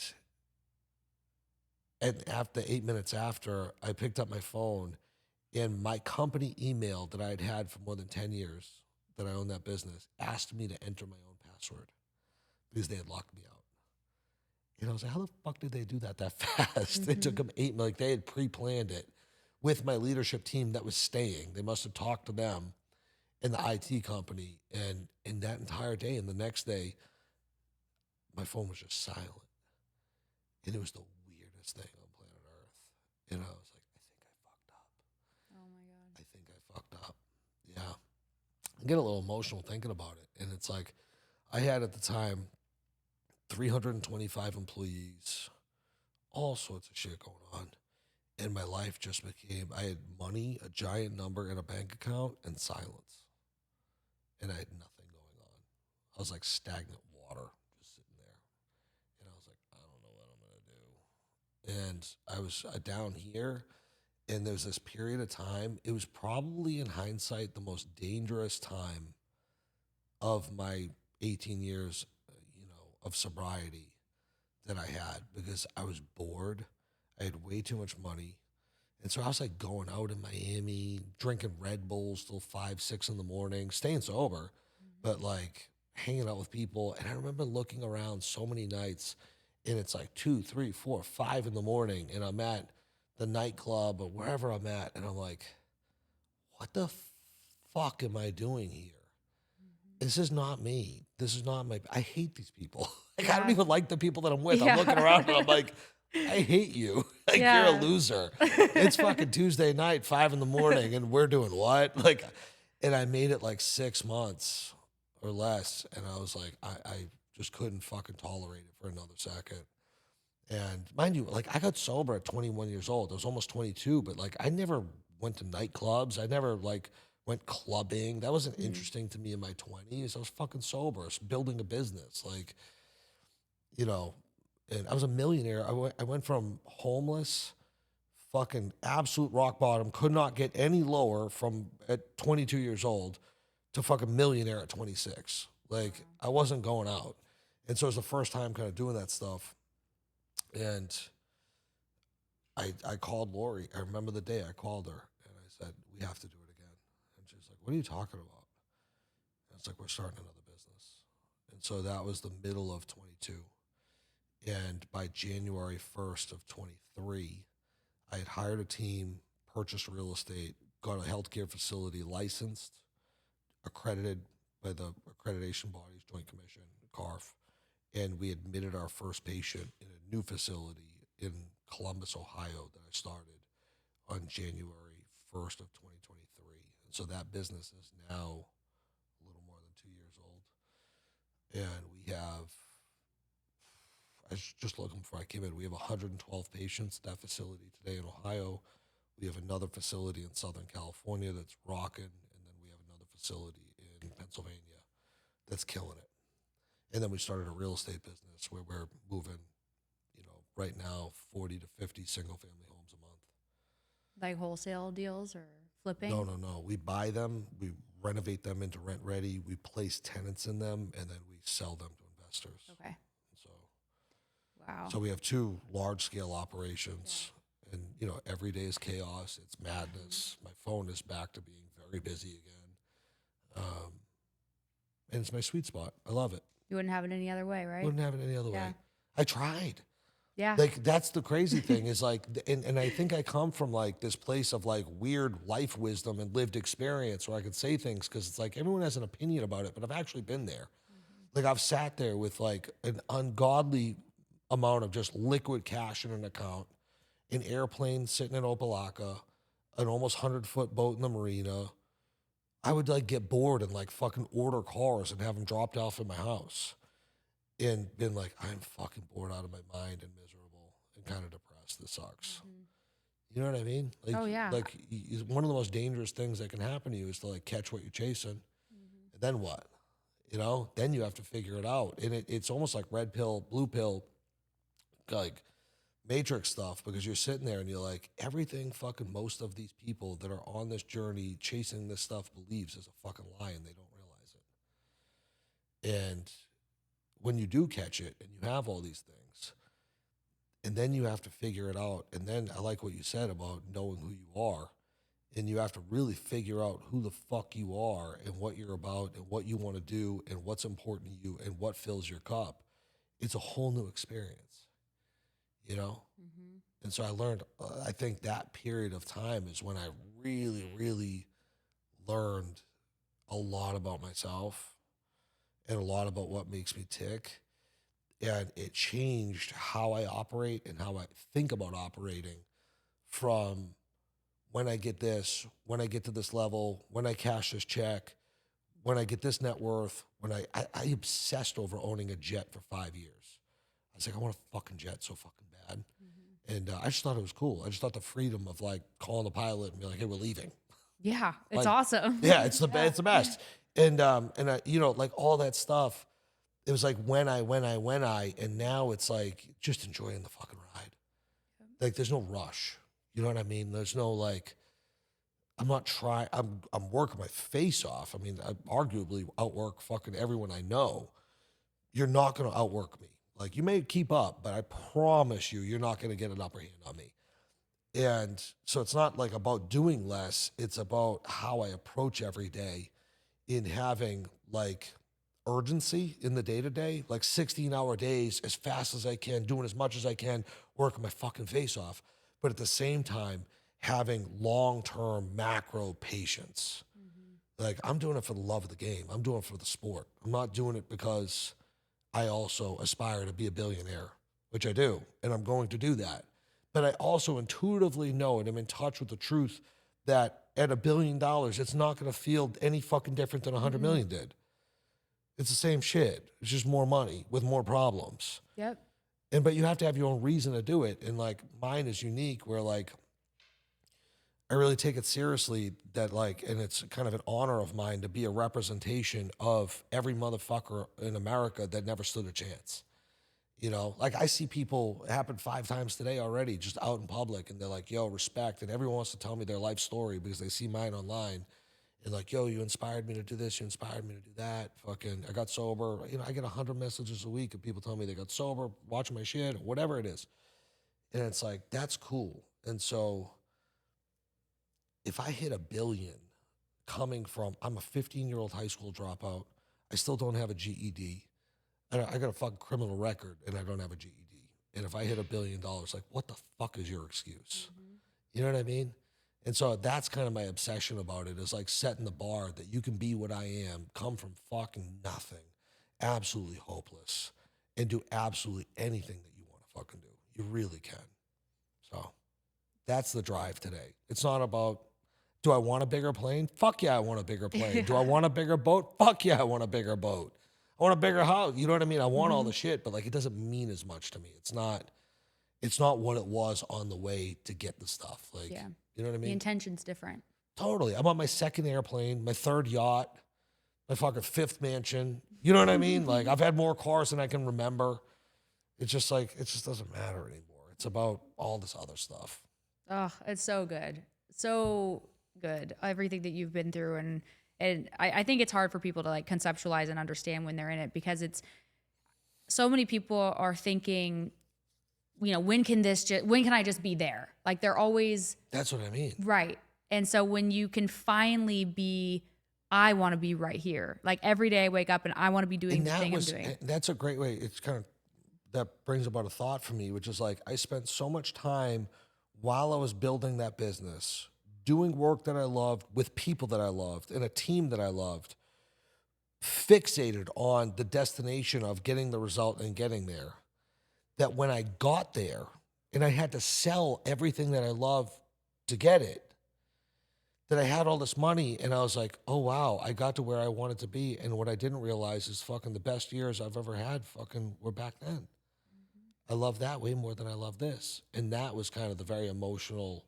S2: after 8 minutes after, I picked up my phone, and my company email that I had had for more than 10 years that I owned that business asked me to enter my own password because they had locked me out. And I was like, how the fuck did they do that fast? It took them like they had pre-planned it with my leadership team that was staying. They must have talked to them in the IT company. And in that entire day and the next day, my phone was just silent. And it was the weirdest thing on planet Earth. And I was like, I think I fucked up.
S1: Oh my God.
S2: I think I fucked up. Yeah. I get a little emotional thinking about it. And it's like, I had at the time 325 employees, all sorts of shit going on. And my life just became, I had money, a giant number in a bank account, and silence. And I had nothing going on. I was like stagnant water just sitting there. And I was like, I don't know what I'm going to do. And I was down here, and there was this period of time. It was probably, in hindsight, the most dangerous time of my 18 years, of sobriety that I had, because I was bored. I had way too much money. And so I was like going out in Miami, drinking Red Bulls till 5, 6 in the morning, staying sober, but like hanging out with people. And I remember looking around so many nights, and it's like 2, 3, 4, 5 in the morning, and I'm at the nightclub or wherever I'm at, and I'm like, what the fuck am I doing here? This is not me. This is not my. I hate these people. Like, I don't even like the people that I'm with. I'm looking around and I'm like, I hate you. Like, you're a loser. It's fucking Tuesday night, 5 in the morning, and we're doing what? Like, and I made it like 6 months or less, and I was like, I just couldn't fucking tolerate it for another second. And mind you, like, I got sober at 21 years old. I was almost 22, but like, I never went to nightclubs. I never like went clubbing. That wasn't interesting to me in my 20s. I was fucking sober, building a business. Like, you know, and I was a millionaire. I went from homeless, fucking absolute rock bottom, could not get any lower from at 22 years old to fucking millionaire at 26. Like, I wasn't going out. And so it was the first time kind of doing that stuff. And I called Lori. I remember the day I called her and I said, we have to do it again. And she's like, what are you talking about? And it's like, we're starting another business. And so that was the middle of 22. And by January 1st of 23, I had hired a team, purchased real estate, got a healthcare facility licensed, accredited by the accreditation bodies, Joint Commission, CARF, and we admitted our first patient in a new facility in Columbus, Ohio that I started on January 1st of 2023. And so that business is now a little more than 2 years old. And we have, I was just looking before I came in, we have 112 patients at that facility today in Ohio. We have another facility in Southern California that's rocking, and then we have another facility in Pennsylvania that's killing it. And then we started a real estate business where we're moving, you know, right now 40 to 50 single family homes a month.
S1: Like wholesale deals or flipping?
S2: No. We buy them, we renovate them into rent ready, we place tenants in them, and then we sell them to investors.
S1: Okay.
S2: So,
S1: wow.
S2: So we have 2 large scale operations, and you know, every day is chaos. It's madness. My phone is back to being very busy again, and it's my sweet spot. I love it.
S1: You wouldn't have it any other way, right?
S2: Wouldn't have it any other way. I tried.
S1: Yeah.
S2: Like, that's the crazy thing is like, and I think I come from like this place of like weird life wisdom and lived experience where I could say things because it's like everyone has an opinion about it, but I've actually been there. Like, I've sat there with like an ungodly amount of just liquid cash in an account, an airplane sitting in Opelika, an almost 100-foot boat in the marina. I would like get bored and like fucking order cars and have them dropped off at my house, and been like, I'm fucking bored out of my mind and miserable and kind of depressed. This sucks. You know what I mean? Like,
S1: Oh, yeah.
S2: Like, one of the most dangerous things that can happen to you is to like catch what you're chasing, and then what? You know, then you have to figure it out, and it's almost like red pill, blue pill, like Matrix stuff, because you're sitting there and you're like, everything fucking most of these people that are on this journey chasing this stuff believes is a fucking lie, and they don't realize it. And when you do catch it and you have all these things, and then you have to figure it out, and then I like what you said about knowing who you are, and you have to really figure out who the fuck you are and what you're about and what you want to do and what's important to you and what fills your cup. It's a whole new experience, you know? And so I learned, I think that period of time is when I really, really learned a lot about myself and a lot about what makes me tick. And it changed how I operate and how I think about operating from when I get this, when I get to this level, when I cash this check, when I get this net worth, when I obsessed over owning a jet for 5 years. I was like, I want a fucking jet so fucking bad. And I just thought it was cool. I just thought the freedom of like calling the pilot and be like, hey, we're leaving.
S1: Yeah, it's
S2: Like,
S1: awesome.
S2: Yeah, it's the best. And I, you know, like all that stuff, it was like when I, and now it's like just enjoying the fucking ride. Like, there's no rush. You know what I mean? There's no like, I'm not trying, I'm working my face off. I mean, I arguably outwork fucking everyone I know. You're not going to outwork me. Like, you may keep up, but I promise you, you're not going to get an upper hand on me. And so it's not like about doing less. It's about how I approach every day in having like urgency in the day to day, like 16-hour days as fast as I can, doing as much as I can, working my fucking face off. But at the same time, having long-term macro patience. Like, I'm doing it for the love of the game. I'm doing it for the sport. I'm not doing it because I also aspire to be a billionaire, which I do, and I'm going to do that. But I also intuitively know, and I'm in touch with the truth, that at $1 billion, it's not going to feel any fucking different than 100 million did. It's the same shit. It's just more money with more problems.
S1: Yep.
S2: But you have to have your own reason to do it. And like, mine is unique where like, I really take it seriously that like, and it's kind of an honor of mine to be a representation of every motherfucker in America that never stood a chance. You know, like I see people, it happened 5 times today already, just out in public, and they're like, yo, respect. And everyone wants to tell me their life story because they see mine online. And like, yo, you inspired me to do this, you inspired me to do that. Fucking, I got sober. You know, I get 100 messages a week of people telling me they got sober, watching my shit, or whatever it is. And it's like, that's cool. And so if I hit $1 billion coming from, I'm a 15-year-old high school dropout, I still don't have a GED. I got a fucking criminal record and I don't have a GED. And if I hit $1 billion, like, what the fuck is your excuse? You know what I mean? And so that's kind of my obsession about it, is like setting the bar that you can be what I am, come from fucking nothing, absolutely hopeless, and do absolutely anything that you want to fucking do. You really can. So that's the drive today. It's not about, do I want a bigger plane? Fuck yeah, I want a bigger plane. Do I want a bigger boat? Fuck yeah, I want a bigger boat. I want a bigger house. You know what I mean? I want all the shit, but like, it doesn't mean as much to me. It's not what it was on the way to get the stuff. Like,
S1: Yeah.
S2: you know what I
S1: The
S2: mean?
S1: intention's different.
S2: Totally. I'm on my 2nd airplane, my 3rd yacht, my fucking 5th mansion. You know what I mean? Like, I've had more cars than I can remember. It's just like, it just doesn't matter anymore. It's about all this other stuff.
S1: Oh, it's so good. So good. Everything that you've been through. And I think it's hard for people to like conceptualize and understand when they're in it, because it's so many people are thinking, you know, when can I just be there? Like, they're always
S2: That's what I mean.
S1: right. And so when you can finally be, I want to be right here. Like, every day I wake up and I want to be doing the thing I'm doing.
S2: That's a great way. It's kind of, that brings about a thought for me, which is like, I spent so much time while I was building that business, doing work that I loved with people that I loved and a team that I loved, fixated on the destination of getting the result and getting there, that when I got there and I had to sell everything that I loved to get it, that I had all this money and I was like, oh wow, I got to where I wanted to be. And what I didn't realize is fucking the best years I've ever had fucking were back then. I love that way more than I love this. And that was kind of the very emotional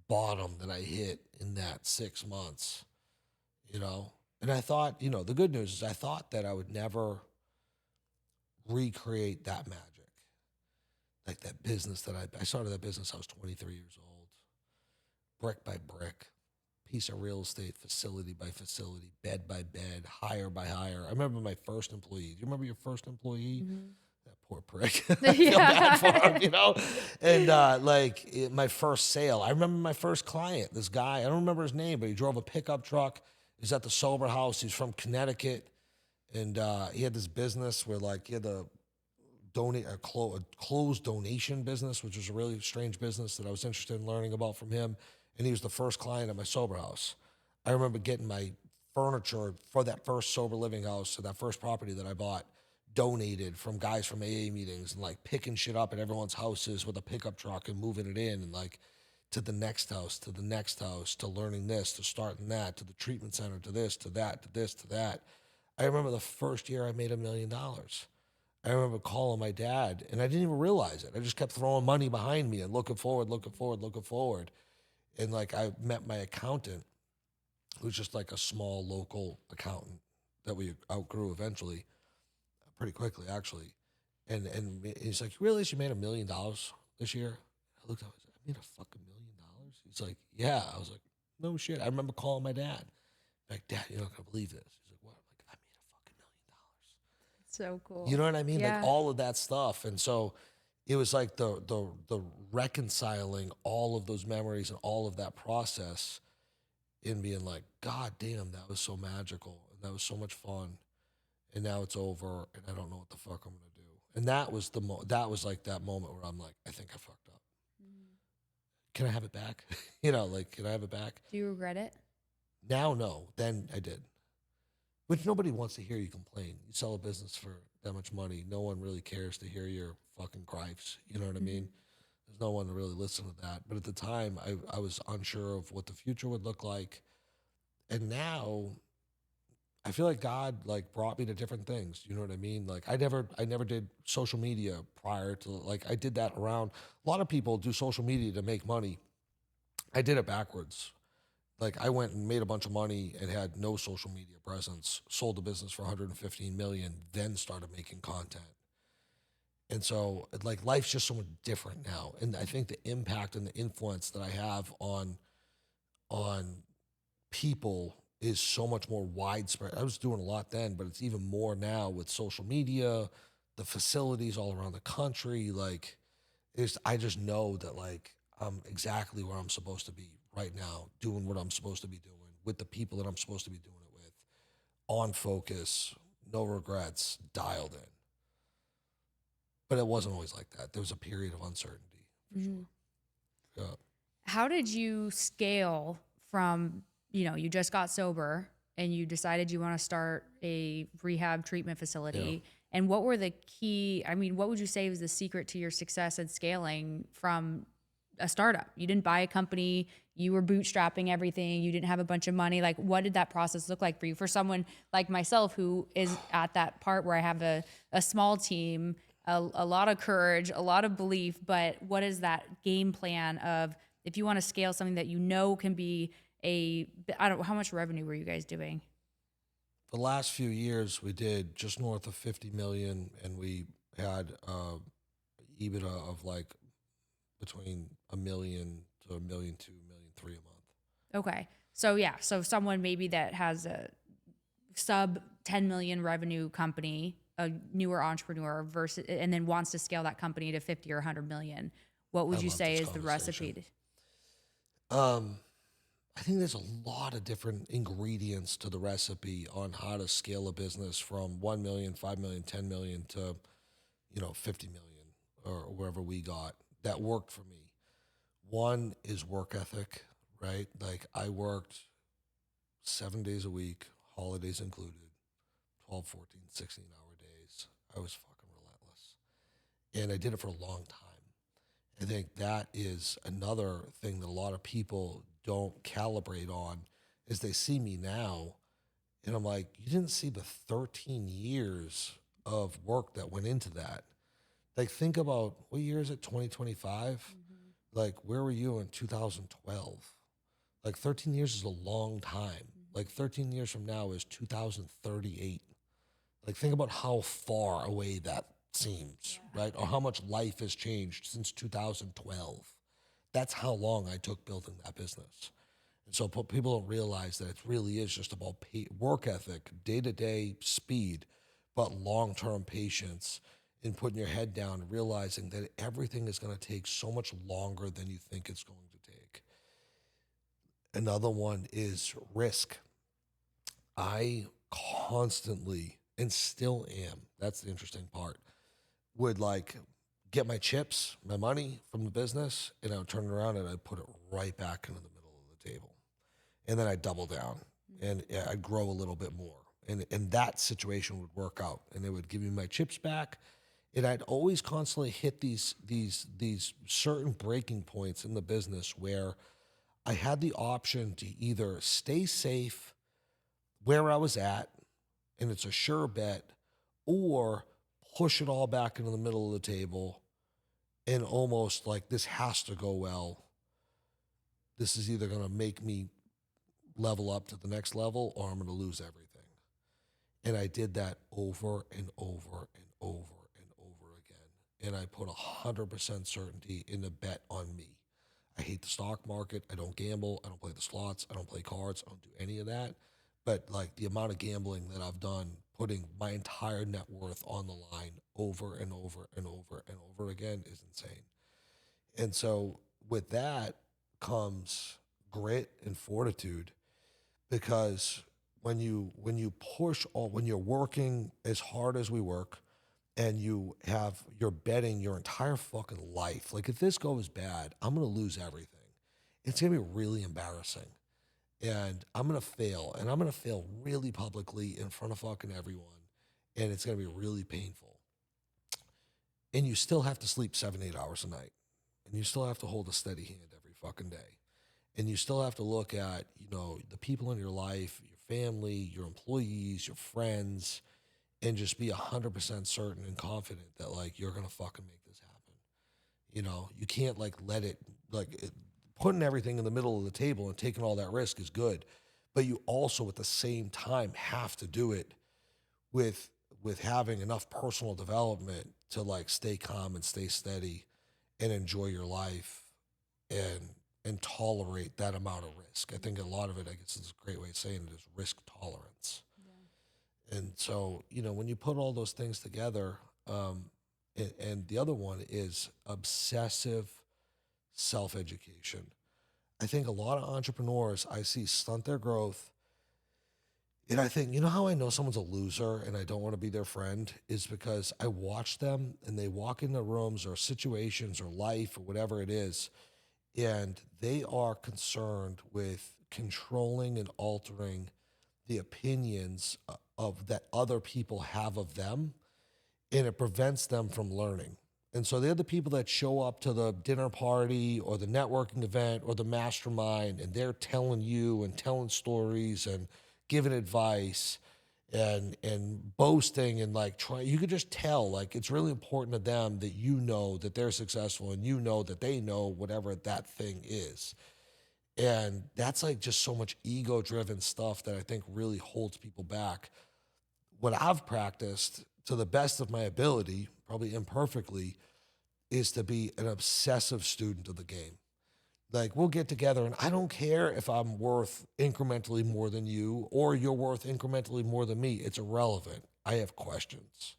S2: bottom that I hit in that 6 months, you know? And I thought, you know, the good news is I thought that I would never recreate that magic. Like that business that I started that business, I was 23 years old, brick by brick, piece of real estate, facility by facility, bed by bed, hire by hire. I remember my first employee. Do you remember your first employee? That poor prick. I feel bad for him, you know? And my first sale, I remember my first client, this guy, I don't remember his name, but he drove a pickup truck. He was at the sober house. He's from Connecticut. And he had this business where like he had a closed donation business, which was a really strange business that I was interested in learning about from him. And he was the first client at my sober house. I remember getting my furniture for that first sober living house, so that first property that I bought, donated from guys from AA meetings, and like picking shit up at everyone's houses with a pickup truck and moving it in, and like to the next house, to the next house, to learning this, to starting that, to the treatment center, to this, to that, to this, to that. I remember the first year I made $1 million. I remember calling my dad, and I didn't even realize it. I just kept throwing money behind me and looking forward, looking forward, looking forward. And like I met my accountant, who's just like a small local accountant that we outgrew eventually, pretty quickly actually. And he's like, you realize you made $1 million this year? I looked at him, I said, I made a fucking $1 million? He's like, yeah. I was like, no shit. I remember calling my dad. Like, Dad, you're not gonna believe this. He's like, what? I'm like, I made a fucking $1 million.
S1: So cool.
S2: You know what I mean? Like
S1: Yeah.
S2: all of that stuff. And so it was like the reconciling all of those memories and all of that process in being like, God damn, that was so magical and that was so much fun. And now it's over and I don't know what the fuck I'm gonna do. And that was that was like that moment where I'm like, I think I fucked up. Can I have it back? You know, like, can I have it back?
S1: Do you regret it?
S2: Now, no. Then I did. Which nobody wants to hear you complain. You sell a business for that much money. No one really cares to hear your fucking gripes. You know what I mean? There's no one to really listen to that. But at the time, I was unsure of what the future would look like. And now I feel like God like brought me to different things. You know what I mean? Like I never did social media prior to, like, I did that around, a lot of people do social media to make money. I did it backwards. Like I went and made a bunch of money and had no social media presence, sold the business for 115 million, then started making content. And so like life's just so much different now. And I think the impact and the influence that I have on people is so much more widespread. I was doing a lot then, but it's even more now with social media, the facilities all around the country. Like I just know that like I'm exactly where I'm supposed to be right now, doing what I'm supposed to be doing with the people that I'm supposed to be doing it with, on focus, no regrets, dialed in. But it wasn't always like that. There was a period of uncertainty for sure. Yeah.
S1: How did you scale from, you just got sober and you decided you want to start a rehab treatment facility? And what were the key, what would you say was the secret to your success at scaling from a startup? You didn't buy a company, you were bootstrapping everything, you didn't have a bunch of money. Like, what did that process look like for you? For someone like myself who is at that part where I have a small team, a lot of courage, a lot of belief, but what is that game plan of, if you want to scale something that can be how much revenue were you guys doing?
S2: The last few years we did just north of 50 million, and we had EBITDA of like between $1 million to $1.2 million, $1.3 million a month.
S1: Okay. So someone maybe that has a sub 10 million revenue company, a newer entrepreneur versus, and then wants to scale that company to 50 or 100 million. What would you say is the recipe?
S2: I think there's a lot of different ingredients to the recipe on how to scale a business from 1 million, 5 million, 10 million to, 50 million or wherever we got. That worked for me. One is work ethic, right? Like I worked 7 days a week, holidays included, 12, 14, 16-hour days. I was fucking relentless. And I did it for a long time. I think that is another thing that a lot of people don't calibrate on, is they see me now and I'm like, you didn't see the 13 years of work that went into that. Like think about, what year is it, 2025? Like where were you in 2012? Like 13 years is a long time. Like 13 years from now is 2038. Like think about how far away that seems, right? Or how much life has changed since 2012. That's how long I took building that business. And so people don't realize that it really is just about work ethic, day-to-day speed, but long-term patience in putting your head down and realizing that everything is going to take so much longer than you think it's going to take. Another one is risk. I constantly, and still am, that's the interesting part, would like get my chips, my money from the business, and I would turn it around and I'd put it right back into the middle of the table. And then I'd double down and I'd grow a little bit more. And that situation would work out, and it would give me my chips back. And I'd always constantly hit these certain breaking points in the business where I had the option to either stay safe where I was at, and it's a sure bet, or push it all back into the middle of the table and almost like, this has to go well. This is either going to make me level up to the next level or I'm going to lose everything. And I did that over and over and over and over again. And I put 100% certainty in the bet on me. I hate the stock market. I don't gamble. I don't play the slots. I don't play cards. I don't do any of that. But like the amount of gambling that I've done putting my entire net worth on the line over and over and over and over again is insane. And so with that comes grit and fortitude, because when you push all, when you're working as hard as we work, and you're betting your entire fucking life, like if this goes bad, I'm gonna lose everything. It's gonna be really embarrassing, and I'm gonna fail, and I'm gonna fail really publicly in front of fucking everyone, and it's gonna be really painful. And you still have to sleep 7, 8 hours a night, and you still have to hold a steady hand every fucking day, and you still have to look at, the people in your life, your family, your employees, your friends, and just be 100% certain and confident that like you're gonna fucking make this happen. You can't like let it, putting everything in the middle of the table and taking all that risk is good, but you also at the same time have to do it with having enough personal development to like stay calm and stay steady and enjoy your life, and tolerate that amount of risk. I think a lot of it, I guess, is a great way of saying it, is risk tolerance. And so, when you put all those things together, and the other one is obsessive self-education. I think a lot of entrepreneurs I see stunt their growth. And I think, how I know someone's a loser and I don't want to be their friend is because I watch them and they walk into rooms or situations or life or whatever it is, and they are concerned with controlling and altering the opinions of that other people have of them, and it prevents them from learning. And so they're the people that show up to the dinner party or the networking event or the mastermind, and they're telling you and telling stories and giving advice and boasting and like trying. You could just tell like it's really important to them that that they're successful, and that they know whatever that thing is. And that's like just so much ego driven stuff that I think really holds people back. What I've practiced to the best of my ability, probably imperfectly, is to be an obsessive student of the game. Like we'll get together and I don't care if I'm worth incrementally more than you or you're worth incrementally more than me. It's irrelevant. I have questions.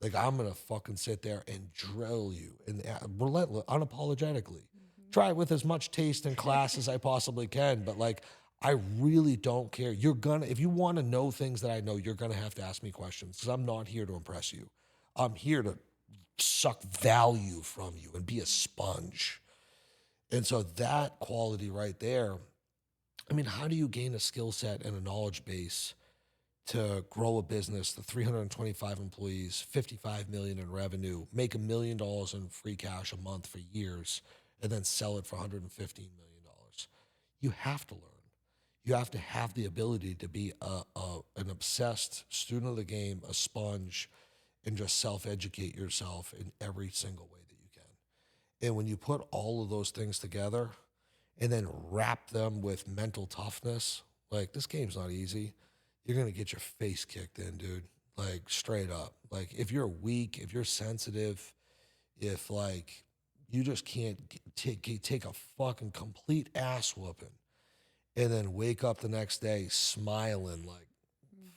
S2: Like I'm going to fucking sit there and drill you and relentless, unapologetically. Try it with as much taste and class as I possibly can. But like, I really don't care. If you want to know things that I know, you're going to have to ask me questions, because I'm not here to impress you. I'm here to suck value from you and be a sponge. And so that quality right there, I mean, how do you gain a skill set and a knowledge base to grow a business to 325 employees, 55 million in revenue, make $1 million in free cash a month for years, and then sell it for $115 million? You have to learn. You have to have the ability to be an obsessed student of the game, a sponge, and just self-educate yourself in every single way that you can. And when you put all of those things together and then wrap them with mental toughness, like this game's not easy. You're going to get your face kicked in, dude. Like straight up. Like if you're weak, if you're sensitive, if like you just can't take a fucking complete ass whooping and then wake up the next day smiling like,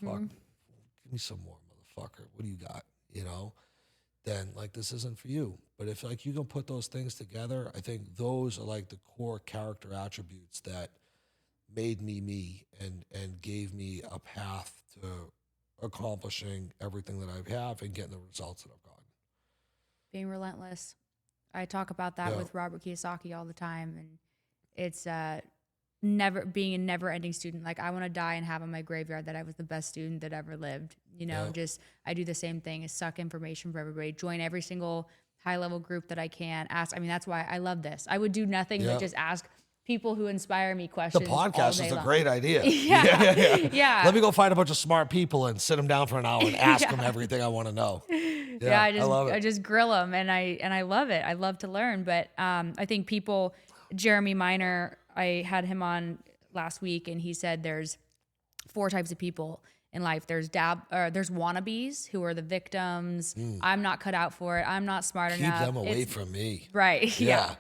S2: fuck, give me some more, motherfucker. What do you got? Then like this isn't for you. But if like you can put those things together, I think those are like the core character attributes that made me me and gave me a path to accomplishing everything that I have and getting the results that I've gotten.
S1: Being relentless. I talk about that with Robert Kiyosaki all the time, and it's being a never-ending student. Like I want to die and have on my graveyard that I was the best student that ever lived. Just I do the same thing: is suck information from everybody, join every single high-level group that I can. Ask. I mean, that's why I love this. I would do nothing but just ask people who inspire me questions.
S2: The podcast is a great idea.
S1: Yeah.
S2: Let me go find a bunch of smart people and sit them down for an hour and ask them everything I want to know.
S1: I love it. I just grill them, and I love it. I love to learn, but I think Jeremy Miner, I had him on last week, and he said there's 4 types of people in life. There's wannabes, who are the victims. I'm not cut out for it. I'm not smart enough.
S2: Keep them away from me.
S1: Right. Yeah.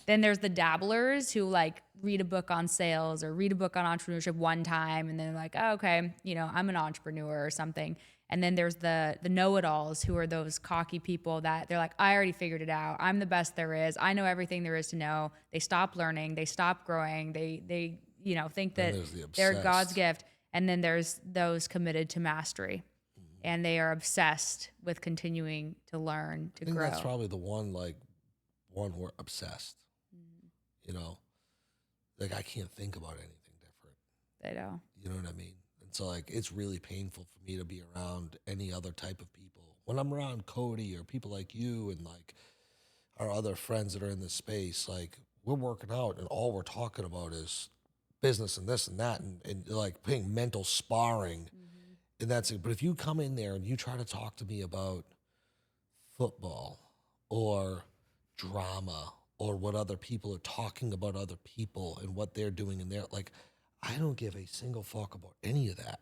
S1: Then there's the dabblers who like read a book on sales or read a book on entrepreneurship one time, and then like, oh, okay, I'm an entrepreneur or something. And then there's the know-it-alls, who are those cocky people that they're like, I already figured it out. I'm the best there is. I know everything there is to know. They stop learning. They stop growing. They think that they're God's gift. And then there's those committed to mastery, and they are obsessed with continuing to learn, to grow.
S2: That's probably the one who are obsessed. You know, like I can't think about anything different.
S1: They know.
S2: You know what I mean? And so like it's really painful for me to be around any other type of people. When I'm around Cody or people like you and like our other friends that are in this space, like we're working out and all we're talking about is business and this and that and like playing mental sparring. And that's it. But if you come in there and you try to talk to me about football or drama or what other people are talking about other people and what they're doing in there, like I don't give a single fuck about any of that.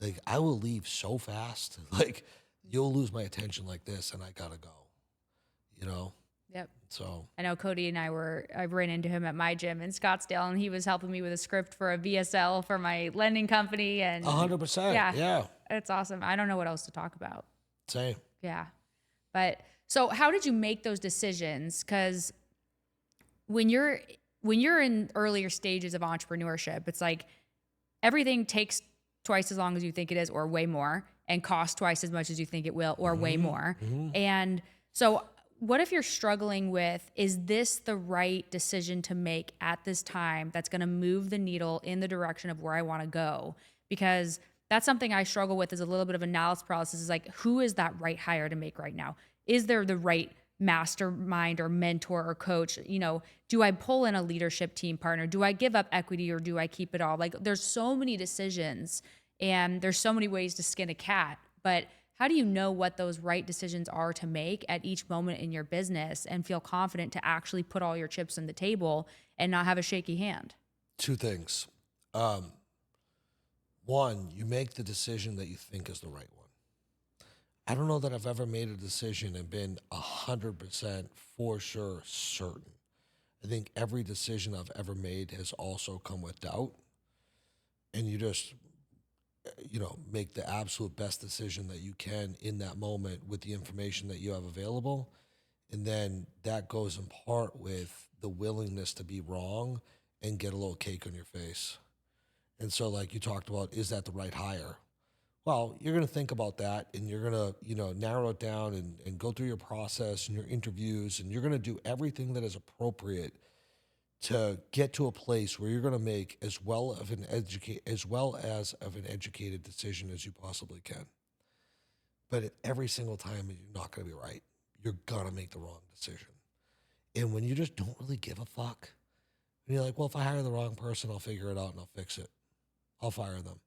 S2: Like I will leave so fast. Like you'll lose my attention like this and I gotta go. You know?
S1: Yep.
S2: So
S1: I know Cody and I ran into him at my gym in Scottsdale, and he was helping me with a script for a VSL for my lending company. And
S2: 100%. Yeah.
S1: It's awesome. I don't know what else to talk about.
S2: Same.
S1: Yeah. But so how did you make those decisions? Because when you're in earlier stages of entrepreneurship, it's like everything takes twice as long as you think it is, or way more, and costs twice as much as you think it will, or way more. And so what if you're struggling with, is this the right decision to make at this time that's going to move the needle in the direction of where I want to go? Because that's something I struggle with, is a little bit of analysis paralysis, is like, who is that right hire to make right now? Is there the right mastermind or mentor or coach? You know, do I pull in a leadership team partner? Do I give up equity, or do I keep it all? Like there's so many decisions and there's so many ways to skin a cat, but how do you know what those right decisions are to make at each moment in your business and feel confident to actually put all your chips on the table and not have a shaky hand?
S2: Two things. One, you make the decision that you think is the right one. I don't know that I've ever made a decision and been 100% for sure certain. I think every decision I've ever made has also come with doubt, and you just make the absolute best decision that you can in that moment with the information that you have available. And then that goes in part with the willingness to be wrong and get a little cake on your face. And so like you talked about, is that the right hire? Well, you're going to think about that, and you're going to, narrow it down and go through your process and your interviews, and you're going to do everything that is appropriate to get to a place where you're going to make as well as an educated decision as you possibly can. But every single time you're not going to be right. You're going to make the wrong decision. And when you just don't really give a fuck, and you're like, well, if I hire the wrong person, I'll figure it out and I'll fix it. I'll fire them.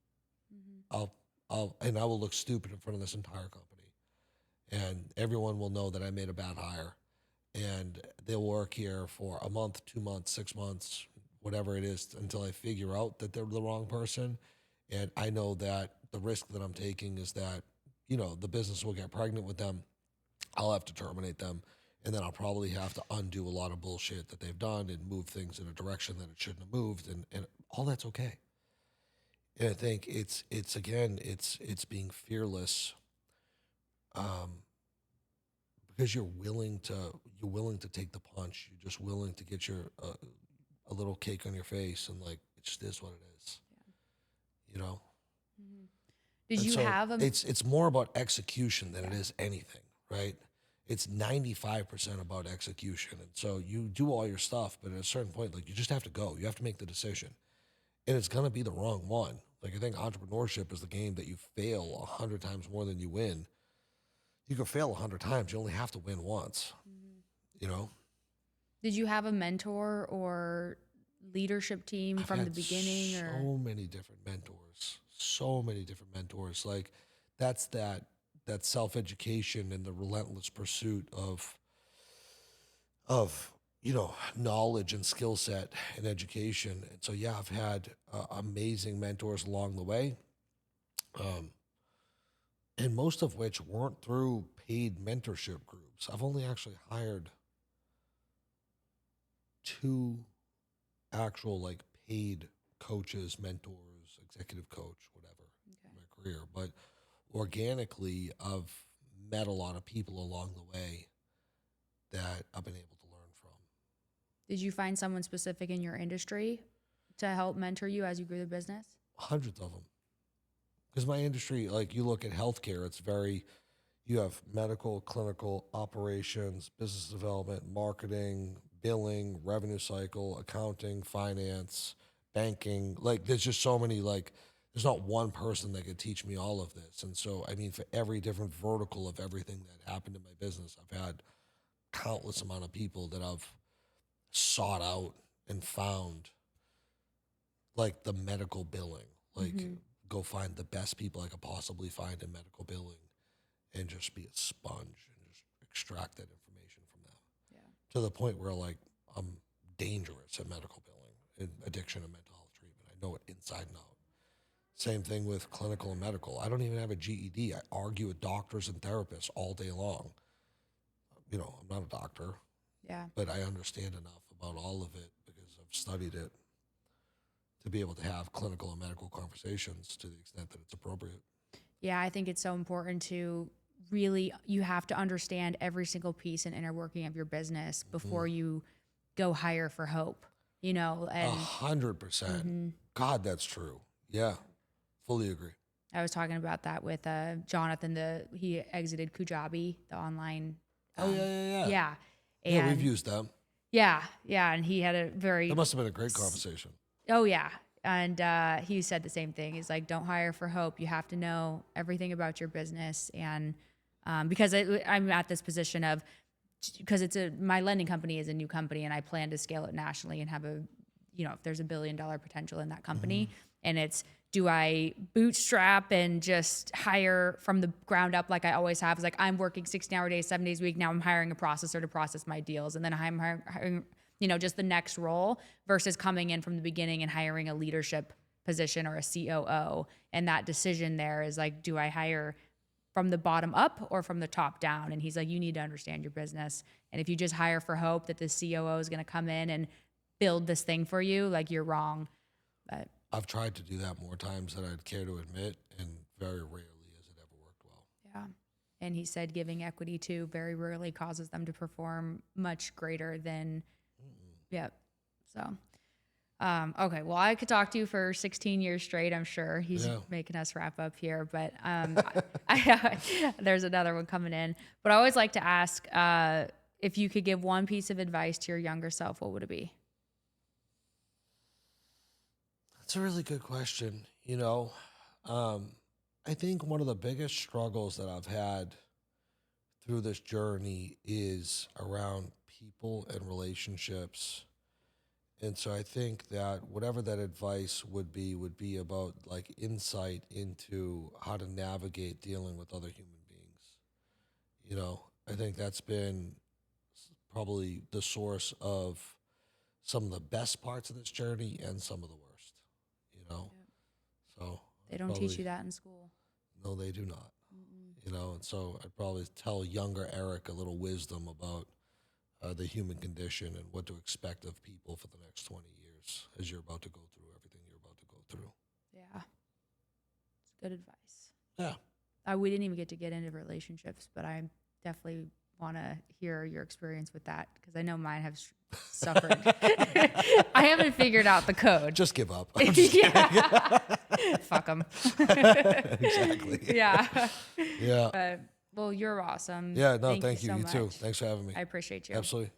S2: I will look stupid in front of this entire company. And everyone will know that I made a bad hire. And they'll work here for a month, 2 months, 6 months, whatever it is, until I figure out that they're the wrong person. And I know that the risk that I'm taking is that, the business will get pregnant with them. I'll have to terminate them. And then I'll probably have to undo a lot of bullshit that they've done and move things in a direction that it shouldn't have moved. And all that's okay. And I think it's being fearless, because you're willing to take the punch. You're just willing to get a little cake on your face, and like it just is what it is.
S1: Did you have a?
S2: It's more about execution than it is anything, right? It's 95% about execution, and so you do all your stuff, but at a certain point, like you just have to go. You have to make the decision, and it's gonna be the wrong one. Like I think entrepreneurship is the game that you fail 100 times more than you win. You can fail 100 times. You only have to win once,
S1: Did you have a mentor or leadership team from the beginning?
S2: So many different mentors. Like that's that self-education and the relentless pursuit of knowledge and skill set and education. And so, yeah, I've had amazing mentors along the way. And most of which weren't through paid mentorship groups. I've only actually hired 2 actual paid coaches, mentors, executive coach, whatever, in my career. But organically, I've met a lot of people along the way that I've been able to learn from.
S1: Did you find someone specific in your industry to help mentor you as you grew the business?
S2: Hundreds of them. Because my industry, like you look at healthcare, it's very, you have medical, clinical, operations, business development, marketing, billing, revenue cycle, accounting, finance, banking. Like there's just so many, like there's not one person that could teach me all of this. And so, I mean, for every different vertical of everything that happened in my business, I've had countless amount of people that I've sought out and found, like the medical billing, like go find the best people I could possibly find in medical billing and just be a sponge and just extract that information from them. Yeah. To the point where like I'm dangerous at medical billing and addiction and mental health treatment. I know it inside and out. Same thing with clinical and medical. I don't even have a GED. I argue with doctors and therapists all day long. You know, I'm not a doctor. Yeah. But I understand enough about all of it because I've studied it to be able to have clinical and medical conversations to the extent that it's appropriate.
S1: Yeah, I think it's so important to really, you have to understand every single piece and inner working of your business before you go hire for hope, you know? And
S2: 100%. God, that's true. Yeah, fully agree.
S1: I was talking about that with Jonathan, he exited Kujabi, the online. Yeah.
S2: Yeah, we've used them.
S1: Yeah, and he had a very...
S2: That must have been a great conversation.
S1: Oh, yeah. And he said the same thing. He's like, don't hire for hope. You have to know everything about your business. And because I'm at this position of, because my lending company is a new company and I plan to scale it nationally and have if there's $1 billion potential in that company. And it's, do I bootstrap and just hire from the ground up like I always have? It's like, I'm working 16-hour days, 7 days a week. Now I'm hiring a processor to process my deals. And then I'm hiring just the next role versus coming in from the beginning and hiring a leadership position or a COO. And that decision there is like, do I hire from the bottom up or from the top down? And he's like, you need to understand your business. And if you just hire for hope that the COO is going to come in and build this thing for you, like you're wrong. But
S2: I've tried to do that more times than I'd care to admit, and very rarely has it ever worked well.
S1: Yeah. And he said giving equity to very rarely causes them to perform much greater than, yep. So, okay. Well, I could talk to you for 16 years straight. I'm sure he's making us wrap up here, but there's another one coming in. But I always like to ask, if you could give one piece of advice to your younger self, what would it be?
S2: That's a really good question. I think one of the biggest struggles that I've had through this journey is around people and relationships. And so I think that whatever that advice would be about like insight into how to navigate dealing with other human beings. I think that's been probably the source of some of the best parts of this journey and some of the worst. So
S1: they don't teach you that in school.
S2: No, they do not. And so I'd probably tell younger Eric a little wisdom about the human condition and what to expect of people for the next 20 years as you're about to go through everything you're about to go through.
S1: Yeah. It's good advice.
S2: Yeah.
S1: We didn't even get into relationships, but I definitely want to hear your experience with that because I know mine have suffered. I haven't figured out the code.
S2: Just give up.
S1: Yeah. Fuck them.
S2: Exactly.
S1: Yeah.
S2: Yeah.
S1: Well, you're awesome.
S2: Yeah. No, thank you.
S1: So
S2: You
S1: much.
S2: too. Thanks for having me.
S1: I appreciate you.
S2: Absolutely.